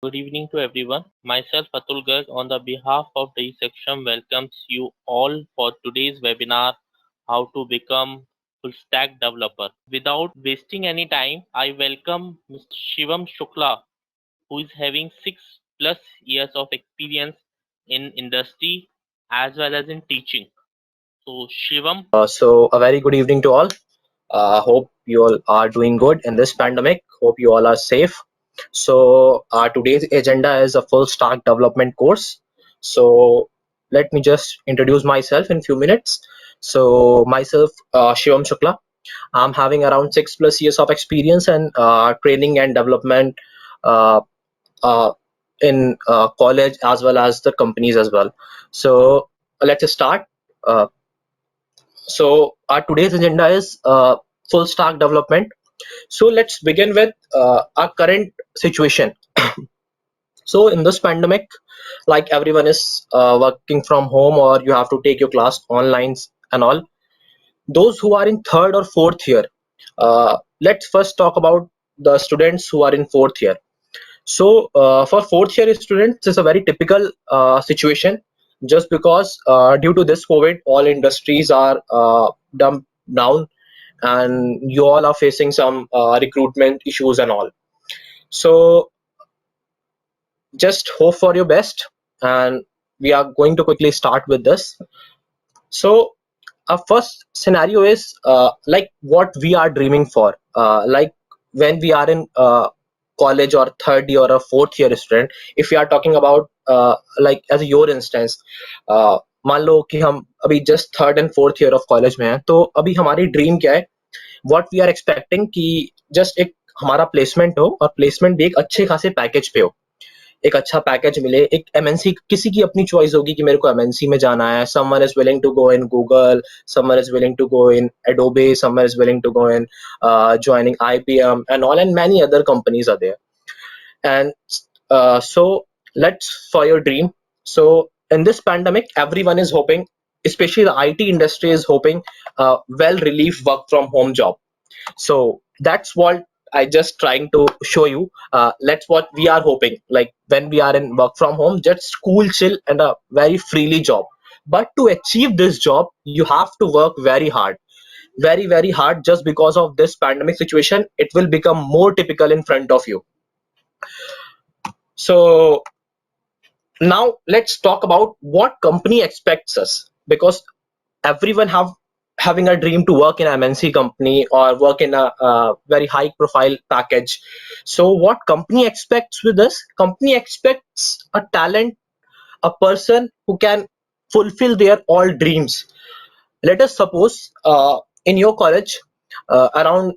Good evening to everyone. Myself Atul Garg on the behalf of the section welcomes you all for today's webinar how to become full stack developer. Without wasting any time, I welcome Mr. Shivam Shukla who is having 6+ years of experience in industry as well as in teaching. So Shivam. So a very good evening to all. Hope you all are doing good in this pandemic. Hope you all are safe. So today's agenda is a full stack development course. So let me just introduce myself in few minutes. So myself, Shivam Shukla. I'm having around 6+ years of experience and training and development uh, uh, in college as well as the companies as well. So let's start. Uh, so our today's agenda is full stack development. So let's begin with our current situation. So in this pandemic, like everyone is working from home or you have to take your class online and all. Those who are in third or fourth year, let's first talk about the students who are in fourth year. So for fourth year students, it's a very typical situation just because due to this COVID, all industries are dumped down and you all are facing some recruitment issues and all. So just hope for your best and we are going to quickly start with this. So our first scenario is like what we are dreaming for, like when we are in college or third year or fourth year student. If we are talking about like as your instance, मान लो कि हम अभी just third and fourth year of college में हैं, तो अभी हमारी dream क्या है, व्हाट वी आर एक्सपेक्टिंग कि जस्ट एक हमारा प्लेसमेंट हो और प्लेसमेंट भी एक अच्छे खासे पैकेज पे हो, एक अच्छा पैकेज मिले, एक एमएनसी, किसी की अपनी चॉइस होगी कि मेरे को एमएनसी में जाना है. Someone is willing to go in Google, someone is willing to go in Adobe, someone is willing to go in joining IBM and all, and many other companies are there. And so let's for your dream. So in this pandemic, everyone is hoping, especially the IT industry is hoping well relief work from home job. So that's what I just trying to show you. That's what we are hoping, like when we are in work from home, just cool chill and a very freely job. But to achieve this job you have to work very hard, very hard. Just because of this pandemic situation, it will become more typical in front of you. So now let's talk about what company expects us, because everyone having a dream to work in an MNC company or work in a very high profile package. So what company expects with us? Company expects a talent, a person who can fulfill their all dreams. Let us suppose in your college around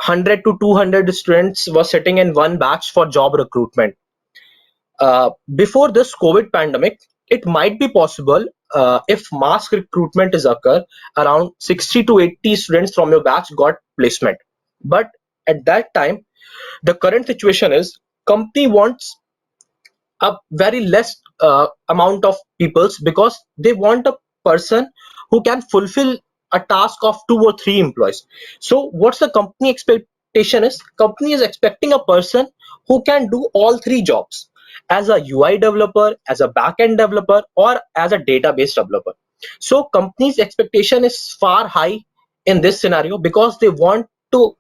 100 to 200 students were sitting in one batch for job recruitment. Before this COVID pandemic, it might be possible, if mass recruitment is occur, around 60 to 80 students from your batch got placement. But at that time, the current situation is company wants a very less amount of peoples, because they want a person who can fulfill a task of two or three employees. So what's the company expectation is? Company is expecting a person who can do all three jobs, as a UI developer, as a backend developer, or as a database developer. So company's expectation is far high in this scenario because they want to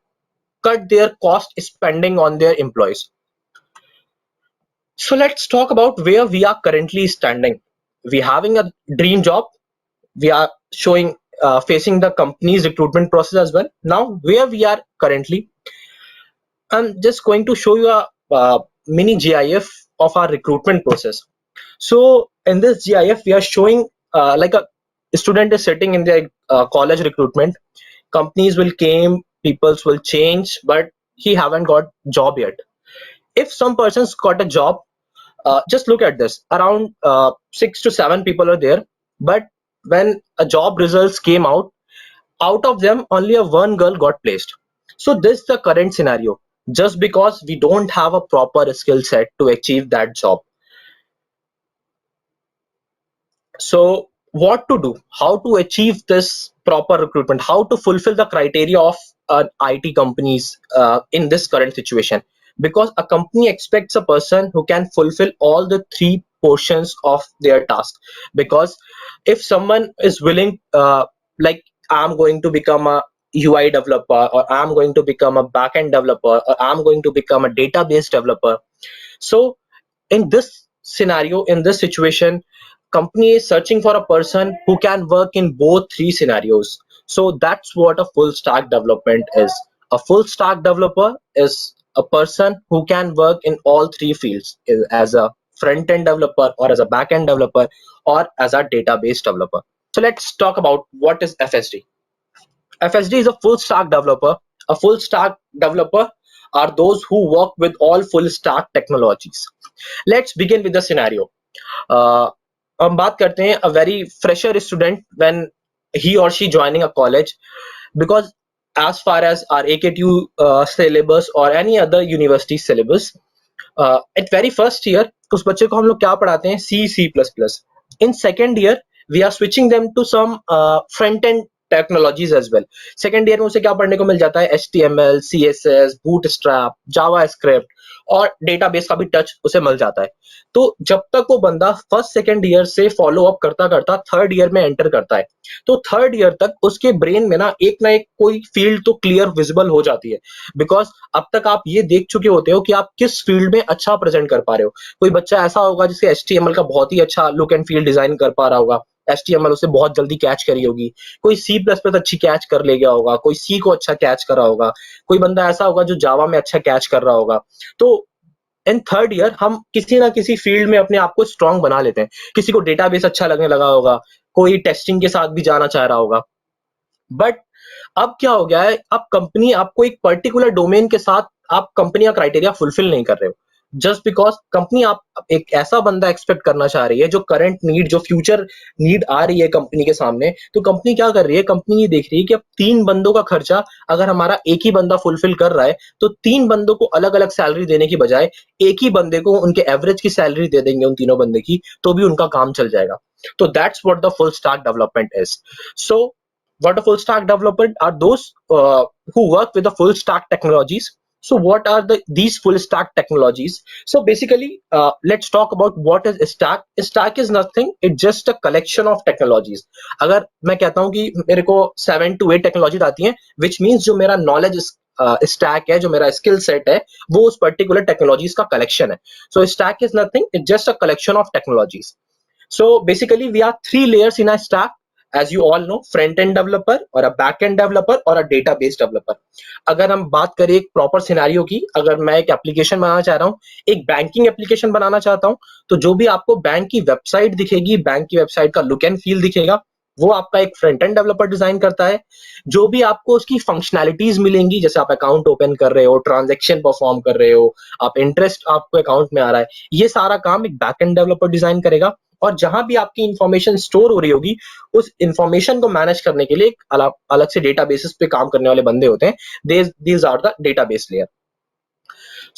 cut their cost spending on their employees. So let's talk about where we are currently standing. We having a dream job. We are showing facing the company's recruitment process as well. Now where we are currently, I'm just going to show you a mini GIF of our recruitment process. So in this GIF, we are showing like a student is sitting in their college recruitment. Companies will came, peoples will change, but he haven't got job yet. If some person's got a job, just look at this, around 6 to 7 people are there, but when a job results came out of them only a one girl got placed. So this is the current scenario, just because we don't have a proper skill set to achieve that job. So what to do, how to achieve this proper recruitment, how to fulfill the criteria of IT companies in this current situation? because a company expects a person who can fulfill all the three portions of their task. Because if someone is willing, like I'm going to become a UI developer, or I'm going to become a backend developer, or I'm going to become a database developer. So in this scenario, in this situation, company is searching for a person who can work in both three scenarios. So that's what a full stack development is. A full stack developer is a person who can work in all three fields, as a front end developer, or as a back end developer, or as a database developer. So let's talk about what is FSD. FSD is a full stack developer. A full stack developer are those who work with all full stack technologies. Let's begin with the scenario. uh, हम बात करते हैं a very fresher student when he or she joining a college. Because as far as our AKTU syllabus or any other university syllabus, at very first year उस बच्चे को हम लोग क्या पढ़ाते हैं, C++. In second year we are switching them to some front end technologies as well. Second year में उसे क्या पढ़ने को मिल जाता है, HTML, CSS, बूटस्ट्रैप, जावास्क्रिप्ट और डेटाबेस का भी टच उसे मिल जाता है. तो जब तक वो बंदा फर्स्ट सेकेंड ईयर से फॉलो अप करता करता थर्ड ईयर में एंटर करता है, तो थर्ड ईयर तक उसके ब्रेन में ना एक कोई फील्ड तो क्लियर विजिबल हो जाती है. बिकॉज अब तक आप ये देख चुके होते हो कि आप किस फील्ड में अच्छा प्रेजेंट कर पा रहे हो. कोई बच्चा ऐसा होगा जिसे HTML का बहुत ही अच्छा लुक एंड फील डिजाइन कर पा रहा होगा, HTML उसे बहुत जल्दी कैच करी होगी. कोई C++ अच्छी कैच कर ले गया होगा, कोई C को अच्छा कैच करा होगा, कोई बंदा ऐसा होगा जो जावा में अच्छा कैच कर रहा होगा. तो इन थर्ड ईयर हम किसी ना किसी फील्ड में अपने आप को स्ट्रांग बना लेते हैं. किसी को डेटाबेस अच्छा लगने लगा होगा, कोई टेस्टिंग के साथ भी जाना चाह रहा होगा. बट अब क्या हो गया है, अब कंपनी आपको एक पर्टिकुलर डोमेन के साथ आप कंपनी का क्राइटेरिया फुलफिल नहीं कर रहे हो. जस्ट बिकॉज कंपनी आप एक ऐसा बंदा एक्सपेक्ट करना चाह रही है जो करंट नीड, जो फ्यूचर नीड आ रही है कंपनी के सामने. तो कंपनी क्या कर रही है, कंपनी ये देख रही है कि अब 3 बंदों का खर्चा अगर हमारा एक ही बंदा फुलफिल कर रहा है, तो 3 बंदों को अलग अलग सैलरी देने की बजाय एक ही बंदे को उनके एवरेज की सैलरी दे देंगे, उन तीनों बंदे की, तो भी उनका काम चल जाएगा. तो that's what the full stack development is. So what a full stack developer are those who work with the full stack technologies. So what are these full stack technologies? So basically, let's talk about what is stack. Stack is nothing, it's just a collection of technologies. अगर मैं कहता हूँ कि मेरे को 7 to 8 technology आती हैं, which means जो मेरा नॉलेज स्टैक है, जो मेरा स्किल सेट है, वो उस पर्टिकुलर टेक्नोलॉजीज का कलेक्शन है. सो stack is nothing, it's just a collection of technologies. So basically we are 3 layers in a stack, as you all know, front end developer or a back end developer or a database developer. अगर हम बात करें एक proper scenario की, अगर मैं एक application बनाना चाह रहा हूँ, एक बैंकिंग एप्लीकेशन बनाना चाहता हूँ, तो जो भी आपको बैंक की वेबसाइट दिखेगी, बैंक की वेबसाइट का लुक एंड फील दिखेगा, वो आपका एक फ्रंट एंड डेवलपर डिजाइन करता है. जो भी आपको उसकी फंक्शनैलिटीज मिलेंगी, जैसे आप अकाउंट ओपन कर रहे हो, ट्रांजैक्शन परफॉर्म कर रहे हो, आप इंटरेस्ट आपको अकाउंट में आ रहा है, ये सारा काम एक बैक एंड डेवलपर डिजाइन करेगा. और जहां भी आपकी इंफॉर्मेशन स्टोर हो रही होगी, उस इंफॉर्मेशन को मैनेज करने के लिए एक अलग से डेटाबेसेस पे काम करने वाले बंदे होते हैं. These are the database layer.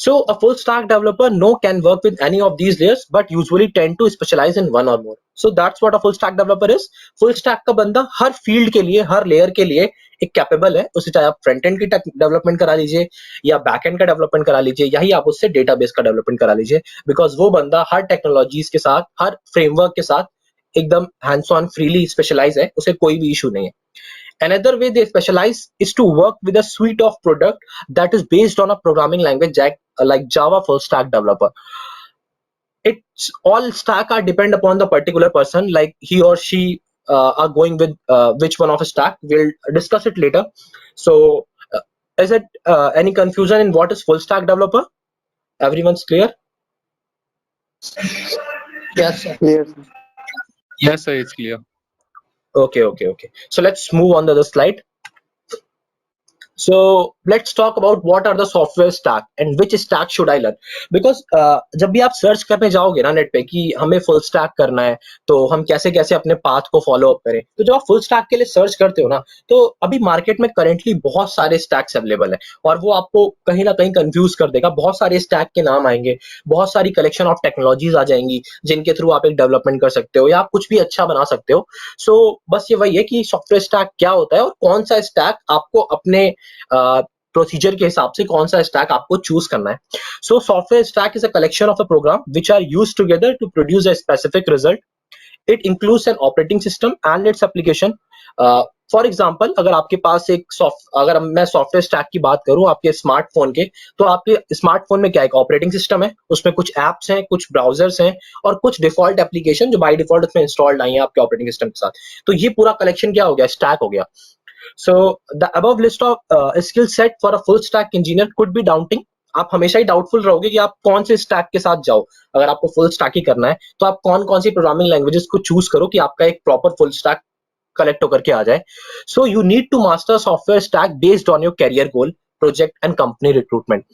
So a full stack developer can work with any of these layers, but usually tend to specialize in one or more. So that's what a full stack developer is. Full stack का बंदा हर field के लिए, हर layer के लिए एक capable है. उसे चाहे आप फ्रंट एंड की डेवलपमेंट करा लीजिए, या बैक एंड का डेवलपमेंट करा लीजिए, या ही आप उससे डेटाबेस का डेवलपमेंट करा लीजिए. बिकॉज वो बंदा हर टेक्नोलॉजीज के साथ, हर फ्रेमवर्क के साथ एकदम हैंड्स ऑन फ्रीली स्पेशलाइज है, उसे कोई भी इशू नहीं है. Another way they specialize is to work with a suite of product that is based on a programming language like Java full stack developer. It's all stack are depend upon the particular person, like he or she are going with which one of a stack. We'll discuss it later. So is it any confusion in what is full stack developer? Everyone's clear? Yes, sir. Clear. Yes, sir, it's clear. Okay. So let's move on to the slide. So let's talk about what are the software stack and which stack should I learn. Because जब भी आप search करने जाओगे ना net पे कि हमें full stack करना है, तो हम कैसे कैसे अपने पाथ को फॉलो अप करें, तो जब आप फुल स्टैक के लिए सर्च करते हो ना, तो अभी मार्केट में करेंटली बहुत सारे स्टैक्स अवेलेबल है, और वो आपको कहीं ना कहीं कंफ्यूज कर देगा. बहुत सारे स्टैक के नाम आएंगे, बहुत सारी कलेक्शन ऑफ टेक्नोलॉजीज आ जाएंगी जिनके थ्रू आप एक डेवलपमेंट कर सकते हो, या आप कुछ भी अच्छा बना सकते हो. सो बस ये वही है कि सॉफ्टवेयर स्टैक क्या होता है और कौन सा स्टैक आपको अपने प्रोसीजर के हिसाब से कौन सा स्टैक आपको चूज करना है. So software stack is a collection of a program which are used together to produce a specific result. It includes an operating system and its application. For example अगर आपके पास अगर मैं सॉफ्टवेयर स्टैक की बात करूं आपके स्मार्टफोन के, तो आपके स्मार्टफोन में क्या एक ऑपरेटिंग सिस्टम है, उसमें कुछ एप्स हैं, कुछ ब्राउजर्स हैं और कुछ डिफॉल्ट एप्लीकेशन जो बाय डिफॉल्ट उसमें इंस्टॉल्ड आई हैं आपके ऑपरेटिंग सिस्टम के साथ. तो ये पूरा कलेक्शन क्या हो गया, स्टैक हो गया. So the above list of skill set for a full stack engineer could be daunting. आप हमेशा ही डाउटफुल रहोगे कि आप कौन से स्टैक के साथ जाओ. अगर आपको फुल स्टैक ही करना है तो आप कौन कौन सी प्रोग्रामिंग लैंग्वेजेस को चूज करो कि आपका एक प्रॉपर फुल स्टैक कलेक्ट होकर के आ जाए. So you need to master software stack based on your career goal, project and company recruitment.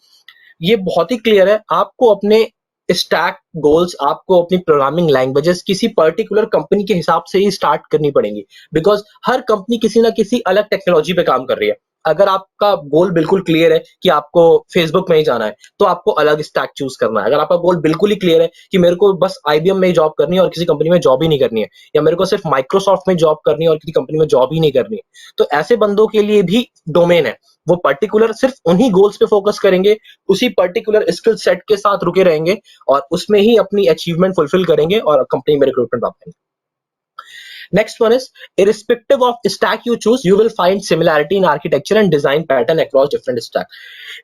ये बहुत ही क्लियर है. आपको अपने स्टैक गोल्स, आपको अपनी प्रोग्रामिंग लैंग्वेजेस किसी पर्टिकुलर कंपनी के हिसाब से ही स्टार्ट करनी पड़ेंगी, बिकॉज हर कंपनी किसी ना किसी अलग टेक्नोलॉजी पे काम कर रही है. अगर आपका गोल बिल्कुल क्लियर है कि आपको फेसबुक में ही जाना है तो आपको अलग स्टैक चूज करना है. अगर आपका गोल बिल्कुल ही क्लियर है कि मेरे को बस आईबीएम में ही जॉब करनी है और किसी कंपनी में जॉब ही नहीं करनी है, या मेरे को सिर्फ माइक्रोसॉफ्ट में जॉब करनी है और किसी कंपनी में जॉब ही नहीं करनी है, तो ऐसे बंदों के लिए भी डोमेन है. वो पर्टिकुलर सिर्फ उन्हीं गोल्स पे फोकस करेंगे, उसी पर्टिकुलर स्किल सेट के साथ रुके रहेंगे और उसमें ही अपनी अचीवमेंट फुलफिल करेंगे और कंपनी में रिक्रूटमेंट पाएंगे. Next one is, irrespective of stack you choose, you will find similarity in architecture and design pattern across different stack.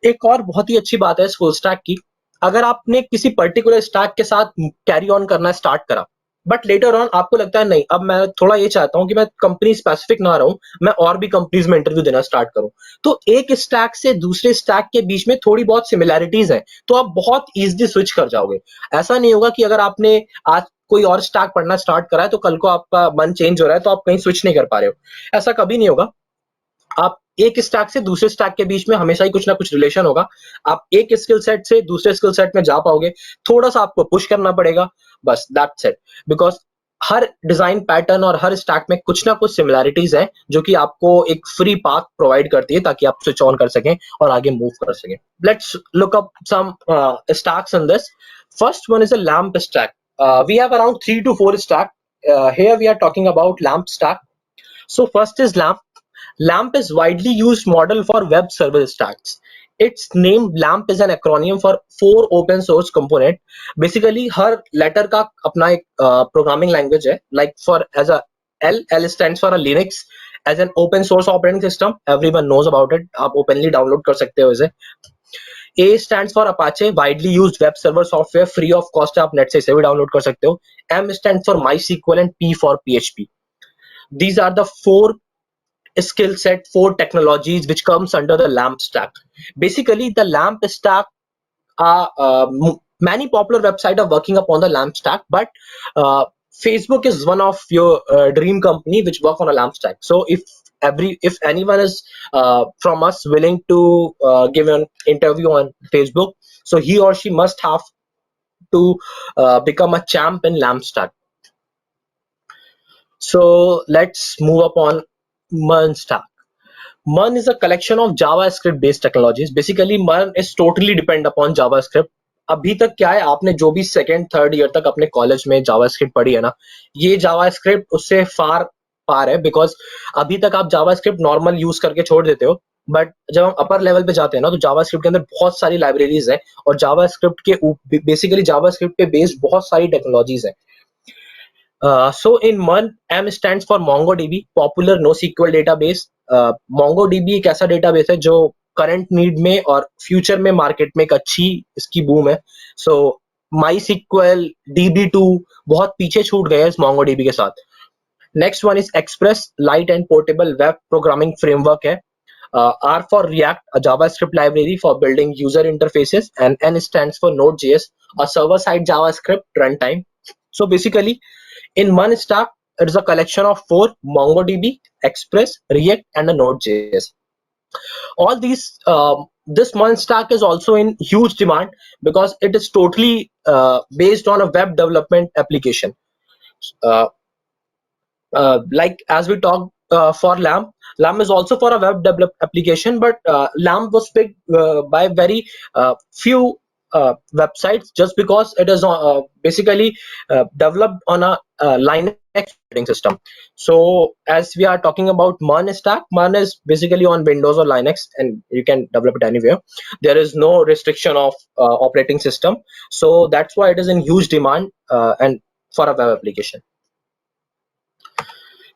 एक और बहुत ही अच्छी बात है इस फुल स्टैक की, अगर आपने किसी पर्टिकुलर स्टैक के साथ कैरी ऑन करना स्टार्ट करा बट लेटर ऑन आपको लगता है नहीं, अब मैं थोड़ा ये चाहता हूं कि मैं कंपनी स्पेसिफिक ना रहूं, मैं और भी कंपनीज में इंटरव्यू देना स्टार्ट करूं, तो एक स्टैक से दूसरे स्टैक के बीच में थोड़ी बहुत सिमिलैरिटीज हैं तो आप बहुत इजीली स्विच कर जाओगे. ऐसा नहीं होगा कि अगर आपने आज कोई और स्टैक पढ़ना स्टार्ट करा है तो कल को आपका मन चेंज हो रहा है तो आप कहीं स्विच नहीं कर पा रहे हो. ऐसा कभी नहीं होगा. आप एक स्टैक से दूसरे स्टैक के बीच में हमेशा ही कुछ ना कुछ रिलेशन होगा. आप एक स्किल सेट से दूसरे स्किल सेट में जा पाओगे, थोड़ा सा आपको पुश करना पड़ेगा, बस that's it. Because her design pattern और हर स्टैक में कुछ ना कुछ सिमिलैरिटीज हैं जो कि आपको एक फ्री पाथ प्रोवाइड करती है ताकि आप स्विच ऑन कर सकें और आगे मूव कर सकें. Let's look up some stacks in this. First one is a LAMP stack. We have around 3 to 4 stack. Here we are talking about LAMP stack. So first is LAMP. LAMP is widely used model for web server stacks. Its name LAMP is an acronym for 4 open source component. Basically her letter का अपना एक programming language है. Like for as a L stands for a Linux, as an open source operating system. Everyone knows about it. आप openly download कर सकते हो इसे. A stands for Apache, widely used web server software, free of cost. आप net से इसे भी download कर सकते हो. M stands for MySQL and P for PHP. These are the 4 skill set, 4 technologies which comes under the LAMP stack. Basically, the LAMP stack many popular websites are working upon the LAMP stack, but Facebook is one of your dream company which work on a LAMP stack. So if anyone is from us willing to give an interview on Facebook, so he or she must have to become a champ in LAMP stack. So let's move up on MERN stack. MERN is a collection of JavaScript based technologies. Basically MERN is totally depend upon JavaScript. अभी तक क्या है, आपने जो भी second third year तक अपने college में जावास्क्रिप्ट पढ़ी है ना, ये जावास्क्रिप्ट उससे फार पार है. बिकॉज अभी तक आप जावास्क्रिप्ट नॉर्मल यूज करके छोड़ देते हो, बट जब हम अपर लेवल पे जाते हैं ना तो जावास्क्रिप्ट के अंदर बहुत सारी लाइब्रेरीज है और जावास्क्रिप्ट के बेसिकली जावास्क्रिप्ट पे बेस्ड बहुत सारी टेक्नोलॉजीज है. So in MERN, M stands for MongoDB, popular NoSQL database. MongoDB एक ऐसा डेटाबेस है जो करंट नीड में और फ्यूचर में मार्केट में एक अच्छी इसकी बूम है. सो MySQL, DB2 बहुत पीछे छूट गए इस MongoDB के साथ. Next one is express, light and portable web programming framework है. R for React, a JavaScript library for building user interfaces, and N stands for Node.js, a server-side JavaScript runtime. So basically, in one stack, it is a collection of 4: MongoDB, Express, React, and a Node.js. All these, this one stack is also in huge demand because it is totally based on a web development application. Like as we talked for LAMP, LAMP is also for a web developed application, but LAMP was picked by very few websites just because it is basically developed on a Linux operating system. So as we are talking about MERN stack, MERN is basically on Windows or Linux, and you can develop it anywhere. There is no restriction of operating system, so that's why it is in huge demand and for a web application.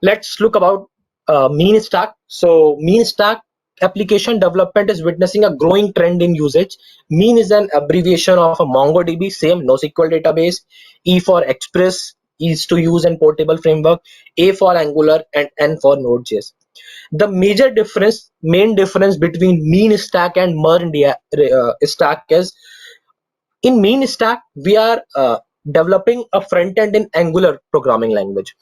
Let's look about mean stack. So mean stack application development is witnessing a growing trend in usage. Mean is an abbreviation of a MongoDB, same NoSQL database. E for Express, ease to use and portable framework. A for Angular, and N for Node.js. The main difference between mean stack and MERN stack is, in mean stack we are developing a front end in Angular programming language.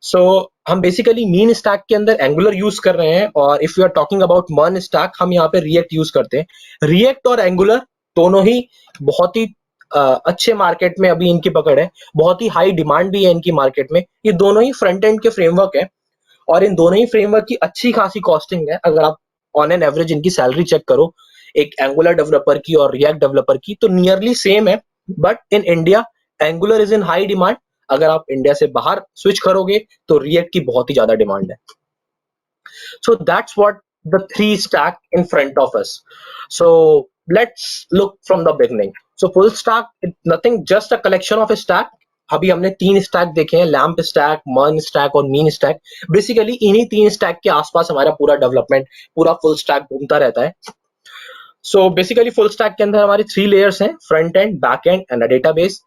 सो हम basically mean stack के अंदर angular use कर रहे हैं, और if you are talking about MERN stack हम यहाँ पे रिएक्ट यूज करते हैं। रिएक्ट और एंगुलर दोनों ही बहुत ही अच्छे मार्केट में अभी इनकी पकड़ है, बहुत ही हाई डिमांड भी है इनकी मार्केट में। ये दोनों ही फ्रंट एंड के फ्रेमवर्क है और इन दोनों ही फ्रेमवर्क की अच्छी खासी कॉस्टिंग है। अगर आप ऑन एन एवरेज इनकी सैलरी चेक करो एक एंगुलर डेवलपर की और रिएक्ट डेवलपर की, तो नियरली सेम है। But in India angular is in high demand, अगर आप इंडिया से बाहर स्विच करोगे तो रिएक्ट की बहुत ही ज्यादा डिमांड है। सो that's what the three stack in front of us. So let's look from the beginning. So full stack is nothing just a collection of stack. अभी हमने तीन स्टैक देखे हैं, लैम्प स्टैक, MERN स्टैक और mean stack. Basically इन्हीं तीन stack के आसपास हमारा पूरा डेवलपमेंट, पूरा फुल स्टैक घूमता रहता है। सो बेसिकली फुल स्टैक के अंदर हमारी 3 लेयर्स हैं, front end, back end and a database.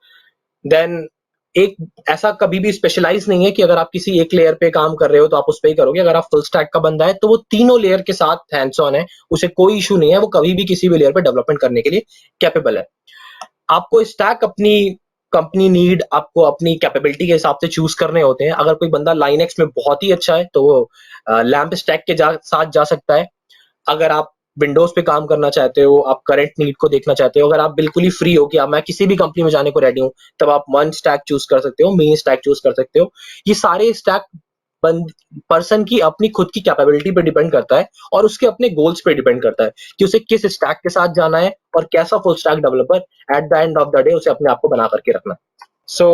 Then एक ऐसा कभी भी स्पेशलाइज नहीं है कि अगर आप किसी एक लेयर पे काम कर रहे हो तो आप उस पे ही करोगे। अगर आप फुल स्टैक का बंदा है तो वो तीनों लेयर के साथ हैंड्स ऑन है, उसे कोई इशू नहीं है, वो कभी भी किसी भी लेयर पे डेवलपमेंट करने के लिए कैपेबल है। आपको स्टैक अपनी कंपनी नीड, आपको अपनी कैपेबिलिटी के हिसाब से चूज करने होते हैं। अगर कोई बंदा लाइनेक्स में बहुत ही अच्छा है तो वो लैम्प स्टैक के साथ जा सकता है। अगर आप विंडोज पे काम करना चाहते हो, आप करंट नीड को देखना चाहते हो, अगर आप बिल्कुल ही फ्री हो कि आप मैं किसी भी कंपनी में जाने को रेडी हूं, तब आप MERN स्टैक चूज कर सकते हो, मीन स्टैक चूज कर सकते हो। ये सारे स्टैक पर्सन की अपनी खुद की कैपेबिलिटी पे डिपेंड करता है और उसके अपने गोल्स पे डिपेंड करता है कि उसे किस स्टैक के साथ जाना है और कैसा full stack developer at the end of the day उसे अपने आप को बना करके रखना है। सो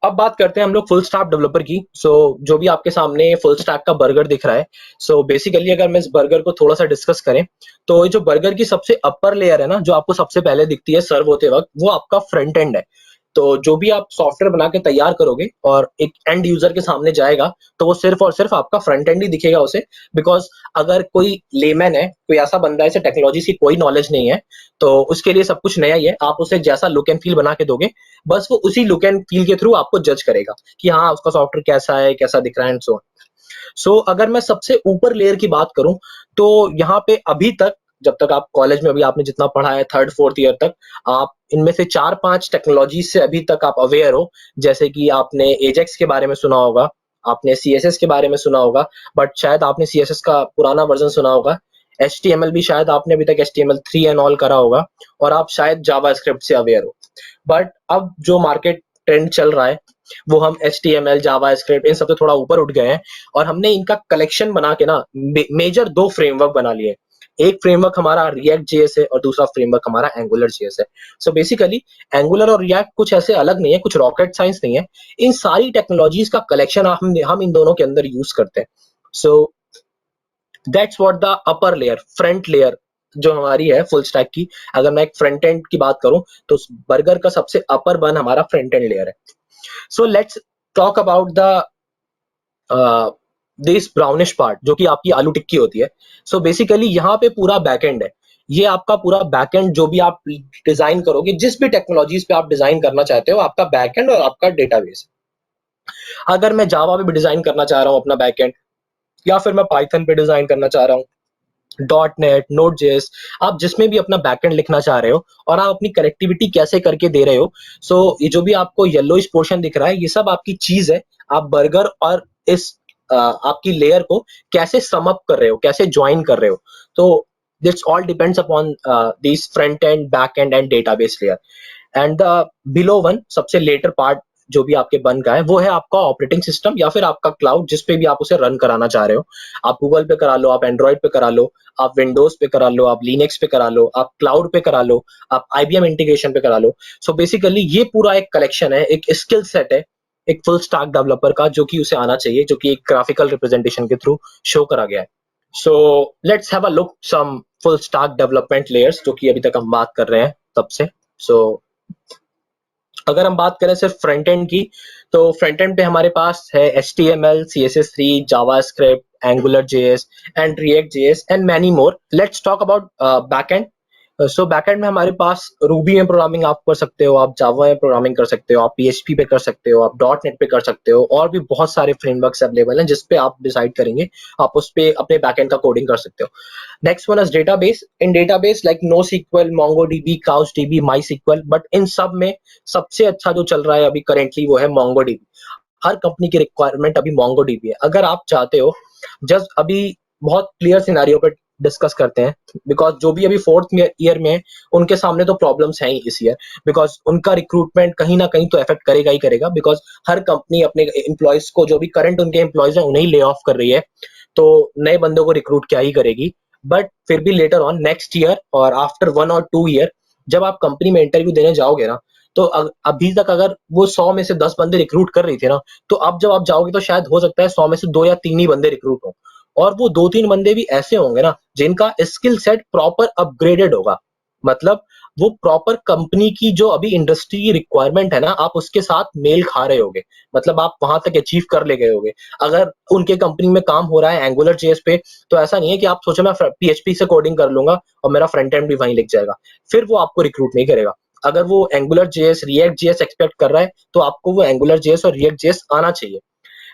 अब बात करते हैं हम लोग फुल स्टैक डेवलपर की। जो भी आपके सामने फुल स्टैक का बर्गर दिख रहा है, बेसिकली अगर मैं इस बर्गर को थोड़ा सा डिस्कस करें तो ये जो बर्गर की सबसे अपर लेयर है ना, जो आपको सबसे पहले दिखती है सर्व होते वक्त, वो आपका फ्रंट एंड है। तो जो भी आप सॉफ्टवेयर बना के तैयार करोगे और एक एंड यूजर के सामने जाएगा तो वो सिर्फ और सिर्फ आपका फ्रंट एंड ही दिखेगा उसे। बिकॉज अगर कोई लेमैन है, कोई ऐसा बंदा है इसे टेक्नोलॉजी की कोई नॉलेज नहीं है, तो उसके लिए सब कुछ नया ही है। आप उसे जैसा लुक एंड फील बना के दोगे, बस वो उसी लुक एंड फील के थ्रू आपको जज करेगा कि हाँ उसका सॉफ्टवेयर कैसा है, कैसा दिख रहा है एंड सो अगर मैं सबसे ऊपर लेयर की बात करूं तो यहाँ पे अभी तक, जब तक आप कॉलेज में अभी आपने जितना पढ़ा है 3rd 4th ईयर तक, आप इनमें से 4-5 टेक्नोलॉजी से अभी तक आप अवेयर हो। जैसे कि आपने एजेक्स के बारे में सुना होगा, आपने CSS के बारे में सुना होगा, बट शायद आपने CSS का पुराना वर्जन सुना होगा। HTML भी शायद आपने अभी तक HTML3 एंड ऑल करा होगा, और आप शायद जावास्क्रिप्ट से अवेयर हो। बट अब जो मार्केट ट्रेंड चल रहा है वो हम HTML, जावास्क्रिप्ट इन सब से थोड़ा ऊपर उठ गए हैं और हमने इनका कलेक्शन बना के ना मेजर 2 फ्रेमवर्क बना लिए। एक फ्रेमवर्क हमारा React.js है और दूसरा फ्रेमवर्क हमारा AngularJS है। सो बेसिकली एंगुलर और React कुछ ऐसे अलग नहीं है, कुछ रॉकेट साइंस नहीं है। इन सारी टेक्नोलॉजीज का कलेक्शन हम इन दोनों के अंदर यूज करते हैं। सो that's what the upper layer, front layer जो हमारी है फुल स्टैक की। अगर मैं एक फ्रंट एंड की बात करूं तो बर्गर का सबसे अपर बन हमारा फ्रंट एंड लेयर है। So let's talk about the this brownish part जो कि आपकी आलू टिक्की होती है। सो बेसिकली यहाँ पे पूरा बैकएंड है। ये आपका पूरा बैकएंड जो भी आप डिजाइन करोगे, जिस भी टेक्नोलॉजीज पे आप डिजाइन करना चाहते हो, आपका बैकएंड और आपका डेटाबेस। अगर मैं जावा पे भी डिजाइन करना चाह रहा हूँ अपना बैकएंड, या फिर मैं पाइथन पे डिजाइन करना चाह रहा हूँ, .NET, Node.js, आप जिसमें भी अपना बैकएंड लिखना चाह रहे हो और आप अपनी कनेक्टिविटी कैसे करके दे रहे हो, सो ये जो भी आपको येलोइश पोर्शन दिख रहा है, ये सब आपकी चीज है। आप बर्गर और इस आपकी लेयर को कैसे सम अप कर रहे हो, कैसे ज्वाइन कर रहे हो। तो this all depends upon this front end, back end and database layer. And the below one, सबसे लेटर पार्ट जो भी आपके बन का है, वो है आपका ऑपरेटिंग सिस्टम या फिर आपका क्लाउड, जिसपे भी आप उसे रन कराना चाह रहे हो। आप गूगल पे करा लो, आप एंड्रॉइड पे करा लो, आप विंडोज पे करा लो, आप लिनक्स पे करा लो, आप क्लाउड पे करा लो, आप IBM इंटीग्रेशन पे करा लो। सो बेसिकली ये पूरा एक कलेक्शन है, एक स्किल सेट है एक फुल स्टैक डेवलपर का जो कि उसे आना चाहिए, जो कि एक ग्राफिकल रिप्रेजेंटेशन के थ्रू शो करा गया है। So let's have a look some full stack development layers जो कि अभी तक हम बात कर रहे हैं तब से। सो अगर हम बात करें सिर्फ फ्रंट एंड की, तो फ्रंट एंड पे हमारे पास है HTML, CSS3, JavaScript, AngularJS and React.js and many more. Let's talk about backend. So backend में हमारे पास रूबी में प्रोग्रामिंग आप कर सकते हो, आप जावा में प्रोग्रामिंग कर सकते हो, आप PHP पे कर सकते हो, आप .NET पे कर सकते हो, और भी बहुत सारे फ्रेमवर्क्स अवेलेबल हैं जिस पे आप डिसाइड करेंगे आप उस पे अपने बैकएंड का कोडिंग कर सकते हो। Next one is database. In database like NoSQL, MongoDB, CouchDB, MySQL, but in सब में सबसे अच्छा जो चल रहा है अभी करेंटली वो है MongoDB। हर कंपनी की रिक्वायरमेंट अभी MongoDB है। अगर आप चाहते हो, जस्ट अभी बहुत क्लियर सिनेरियो पे डिस्कस करते हैं, बिकॉज जो भी अभी 4th ईयर में है उनके सामने तो प्रॉब्लम्स हैं ही इस ईयर, बिकॉज उनका रिक्रूटमेंट कहीं ना कहीं तो इफेक्ट करेगा ही करेगा, बिकॉज हर कंपनी अपने एम्प्लॉयज को, जो भी करंट उनके एम्प्लॉयज हैं उन्हें ही ले ऑफ कर रही है, तो नए बंदों को रिक्रूट क्या ही करेगी। बट फिर भी लेटर ऑन नेक्स्ट ईयर और आफ्टर 1 और 2 ईयर जब आप कंपनी में इंटरव्यू देने जाओगे ना, तो अभी तक अगर वो 100 में से 10 बंदे रिक्रूट कर रही थी ना, तो अब जब आप जाओगे तो शायद हो सकता है 100 में से 2 या 3 ही बंदे रिक्रूट हो, और वो 2-3 बंदे भी ऐसे होंगे ना जिनका स्किल सेट प्रॉपर अपग्रेडेड होगा। मतलब वो प्रॉपर कंपनी की जो अभी इंडस्ट्री की रिक्वायरमेंट है ना, आप उसके साथ मेल खा रहे होगे, मतलब आप वहां तक अचीव कर ले गए होगे। अगर उनके कंपनी में काम हो रहा है एंगुलर जेएस पे, तो ऐसा नहीं है कि आप सोचो मैं PHP से कोडिंग कर लूंगा और मेरा फ्रंट एंड भी वहीं लिख जाएगा, फिर वो आपको रिक्रूट नहीं करेगा। अगर वो angular JS, react JS expect कर रहा है, तो आपको वो एंगुलर जेएस और रिएक्ट जेएस आना चाहिए।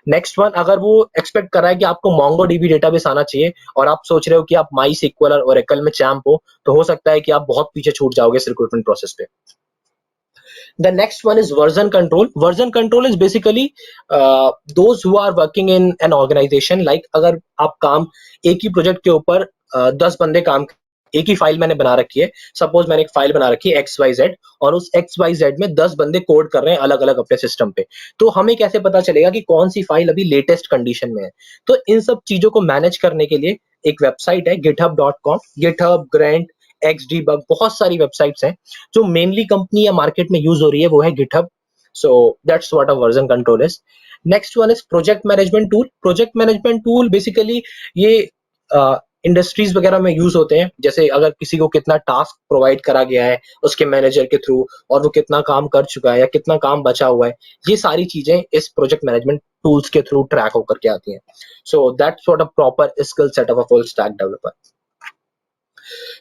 नेक्स्ट वन, अगर वो एक्सपेक्ट कर रहा है कि आपको MongoDB डेटाबेस आना चाहिए और आप सोच रहे हो कि आप MySQL और Oracle में चैंप हो, तो हो सकता है कि आप बहुत पीछे छूट जाओगे इस रिक्रूटमेंट प्रोसेस पे। The next one is version control. Version control is basically those who are working in an organization. Like अगर आप काम एक ही प्रोजेक्ट के ऊपर 10 बंदे काम, एक ही फाइल मैंने बना रखी है, सपोज मैंने एक फाइल बना रखी है XYZ, और उस XYZ में 10 बंदे कोड कर रहे हैं अलग अलग अपने सिस्टम पे, तो हमें कैसे पता चलेगा कि कौन सी फाइल अभी लेटेस्ट कंडीशन में है? तो इन सब चीजों को मैनेज करने के लिए एक वेबसाइट है github.com, GitHub, Grant, XDebug, बहुत सारी वेबसाइट्स हैं। जो मेनली कंपनी या मार्केट में यूज हो रही है वो है GitHub। So that's what a version control is. Next one is project management tool. Project management tool basically ये इंडस्ट्रीज वगैरह में यूज होते हैं, जैसे अगर किसी को कितना टास्क प्रोवाइड करा गया है उसके मैनेजर के थ्रू, और वो कितना काम कर चुका है या कितना काम बचा हुआ है, ये सारी चीजें इस प्रोजेक्ट मैनेजमेंट टूल्स के थ्रू ट्रैक होकर के आती हैं। सो that's what a proper skill set of a full stack developer.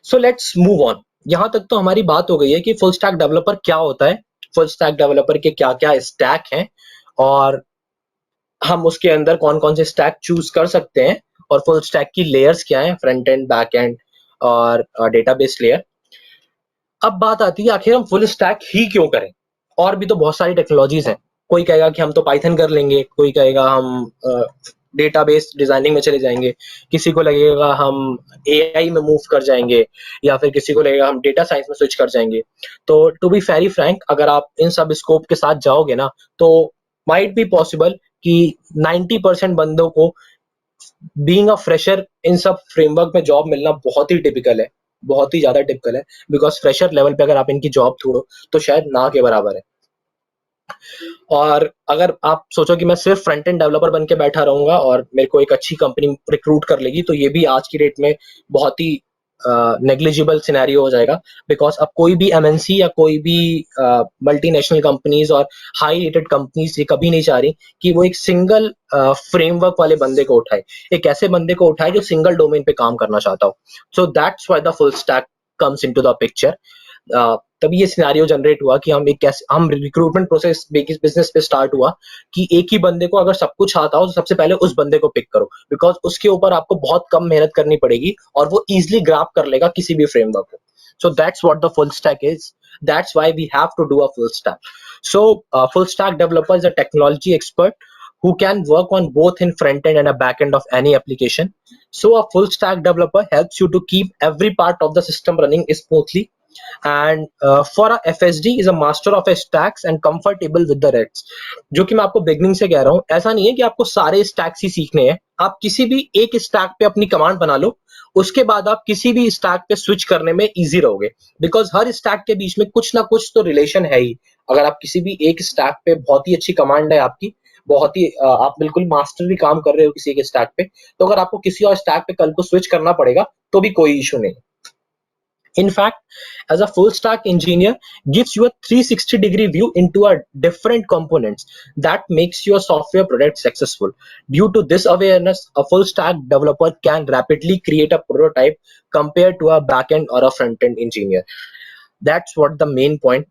So let's move on. यहां तक तो हमारी बात हो गई है कि फुल स्टैक डेवलपर क्या होता है, फुल स्टैक डेवलपर के क्या क्या स्टैक हैं, और हम उसके अंदर कौन कौन से स्टैक चूज कर सकते हैं, और फुल स्टैक की लेयर्स क्या हैं, फ्रंट एंड, बैक एंड और डेटाबेस लेयर। अब बात आती है आखिर हम फुल स्टैक ही क्यों करें? और भी तो बहुत सारी टेक्नोलॉजीज हैं। कोई कहेगा कि हम तो पाइथन कर लेंगे, कोई कहेगा हम डेटाबेस डिजाइनिंग में चले जाएंगे, किसी को लगेगा हम AI में मूव कर जाएंगे, या फिर किसी को लगेगा हम डेटा साइंस में स्विच कर जाएंगे। तो टू बी वेरी फ्रैंक, अगर आप इन सब स्कोप के साथ जाओगे ना, तो माइट बी पॉसिबल कि 90% बंदों को बीइंग अ फ्रेशर इन सब फ्रेमवर्क में जॉब मिलना बहुत ही टिपिकल है, बहुत ही ज्यादा टिपिकल है, बिकॉज फ्रेशर लेवल पे अगर आप इनकी जॉब ढूंढो तो शायद ना के बराबर है। और अगर आप सोचो कि मैं सिर्फ फ्रंट एंड डेवलपर बन के बैठा रहूंगा और मेरे को एक अच्छी कंपनी रिक्रूट कर लेगी, तो ये भी आज की डेट में बहुत ही नेग्लिजिबल सिनेरियो हो जाएगा, बिकॉज अब कोई भी MNC या कोई भी मल्टीनेशनल कंपनीज और हाई रेटेड कंपनीज ये कभी नहीं चाह रही कि वो एक सिंगल फ्रेमवर्क वाले बंदे को उठाए, एक ऐसे बंदे को उठाए जो सिंगल डोमेन पे काम करना चाहता हो। So that's why the full stack comes into the picture. तभी ये सिनेरियो जनरेट हुआ कि हम रिक्रूटमेंट प्रोसेस बिजनेस पे स्टार्ट हुआ कि एक ही बंदे को अगर सब कुछ आता हो तो सबसे पहले उस बंदे को पिक करो, बिकॉज उसके ऊपर आपको बहुत कम मेहनत करनी पड़ेगी और वो इजिली ग्राफ कर लेगा किसी भी फ्रेमवर्क को। So that's what the full stack is, that's why we have to do a full stack. So full stack developer is a technology expert who can work on both in front end and a back end of any application. So a full stack developer helps you to keep every part of the system running smoothly, and for a FSD is a master of a stacks and comfortable with the reds. जो कि मैं आपको beginning से कह रहा हूँ, ऐसा नहीं है कि आपको सारे स्टैक्स ही सीखने हैं, आप किसी भी एक स्टैक पे अपनी कमांड बना लो, उसके बाद आप किसी भी स्टैक पे स्विच करने में इजी रहोगे, बिकॉज हर स्टैक के बीच में कुछ ना कुछ तो रिलेशन है ही। अगर आप किसी भी एक स्टैक पे बहुत ही अच्छी कमांड है आपकी, बहुत ही आप बिल्कुल मास्टरली काम कर रहे हो किसी एक स्टैक पे, तो अगर आपको किसी और स्टैक पे कल को स्विच करना पड़ेगा तो भी कोई इशू नहीं। In fact, as a full stack engineer gives you a 360-degree view into a different components that makes your software product successful. Due to this awareness, a full stack developer can rapidly create a prototype compared to a backend or a front-end engineer. That's what the main point.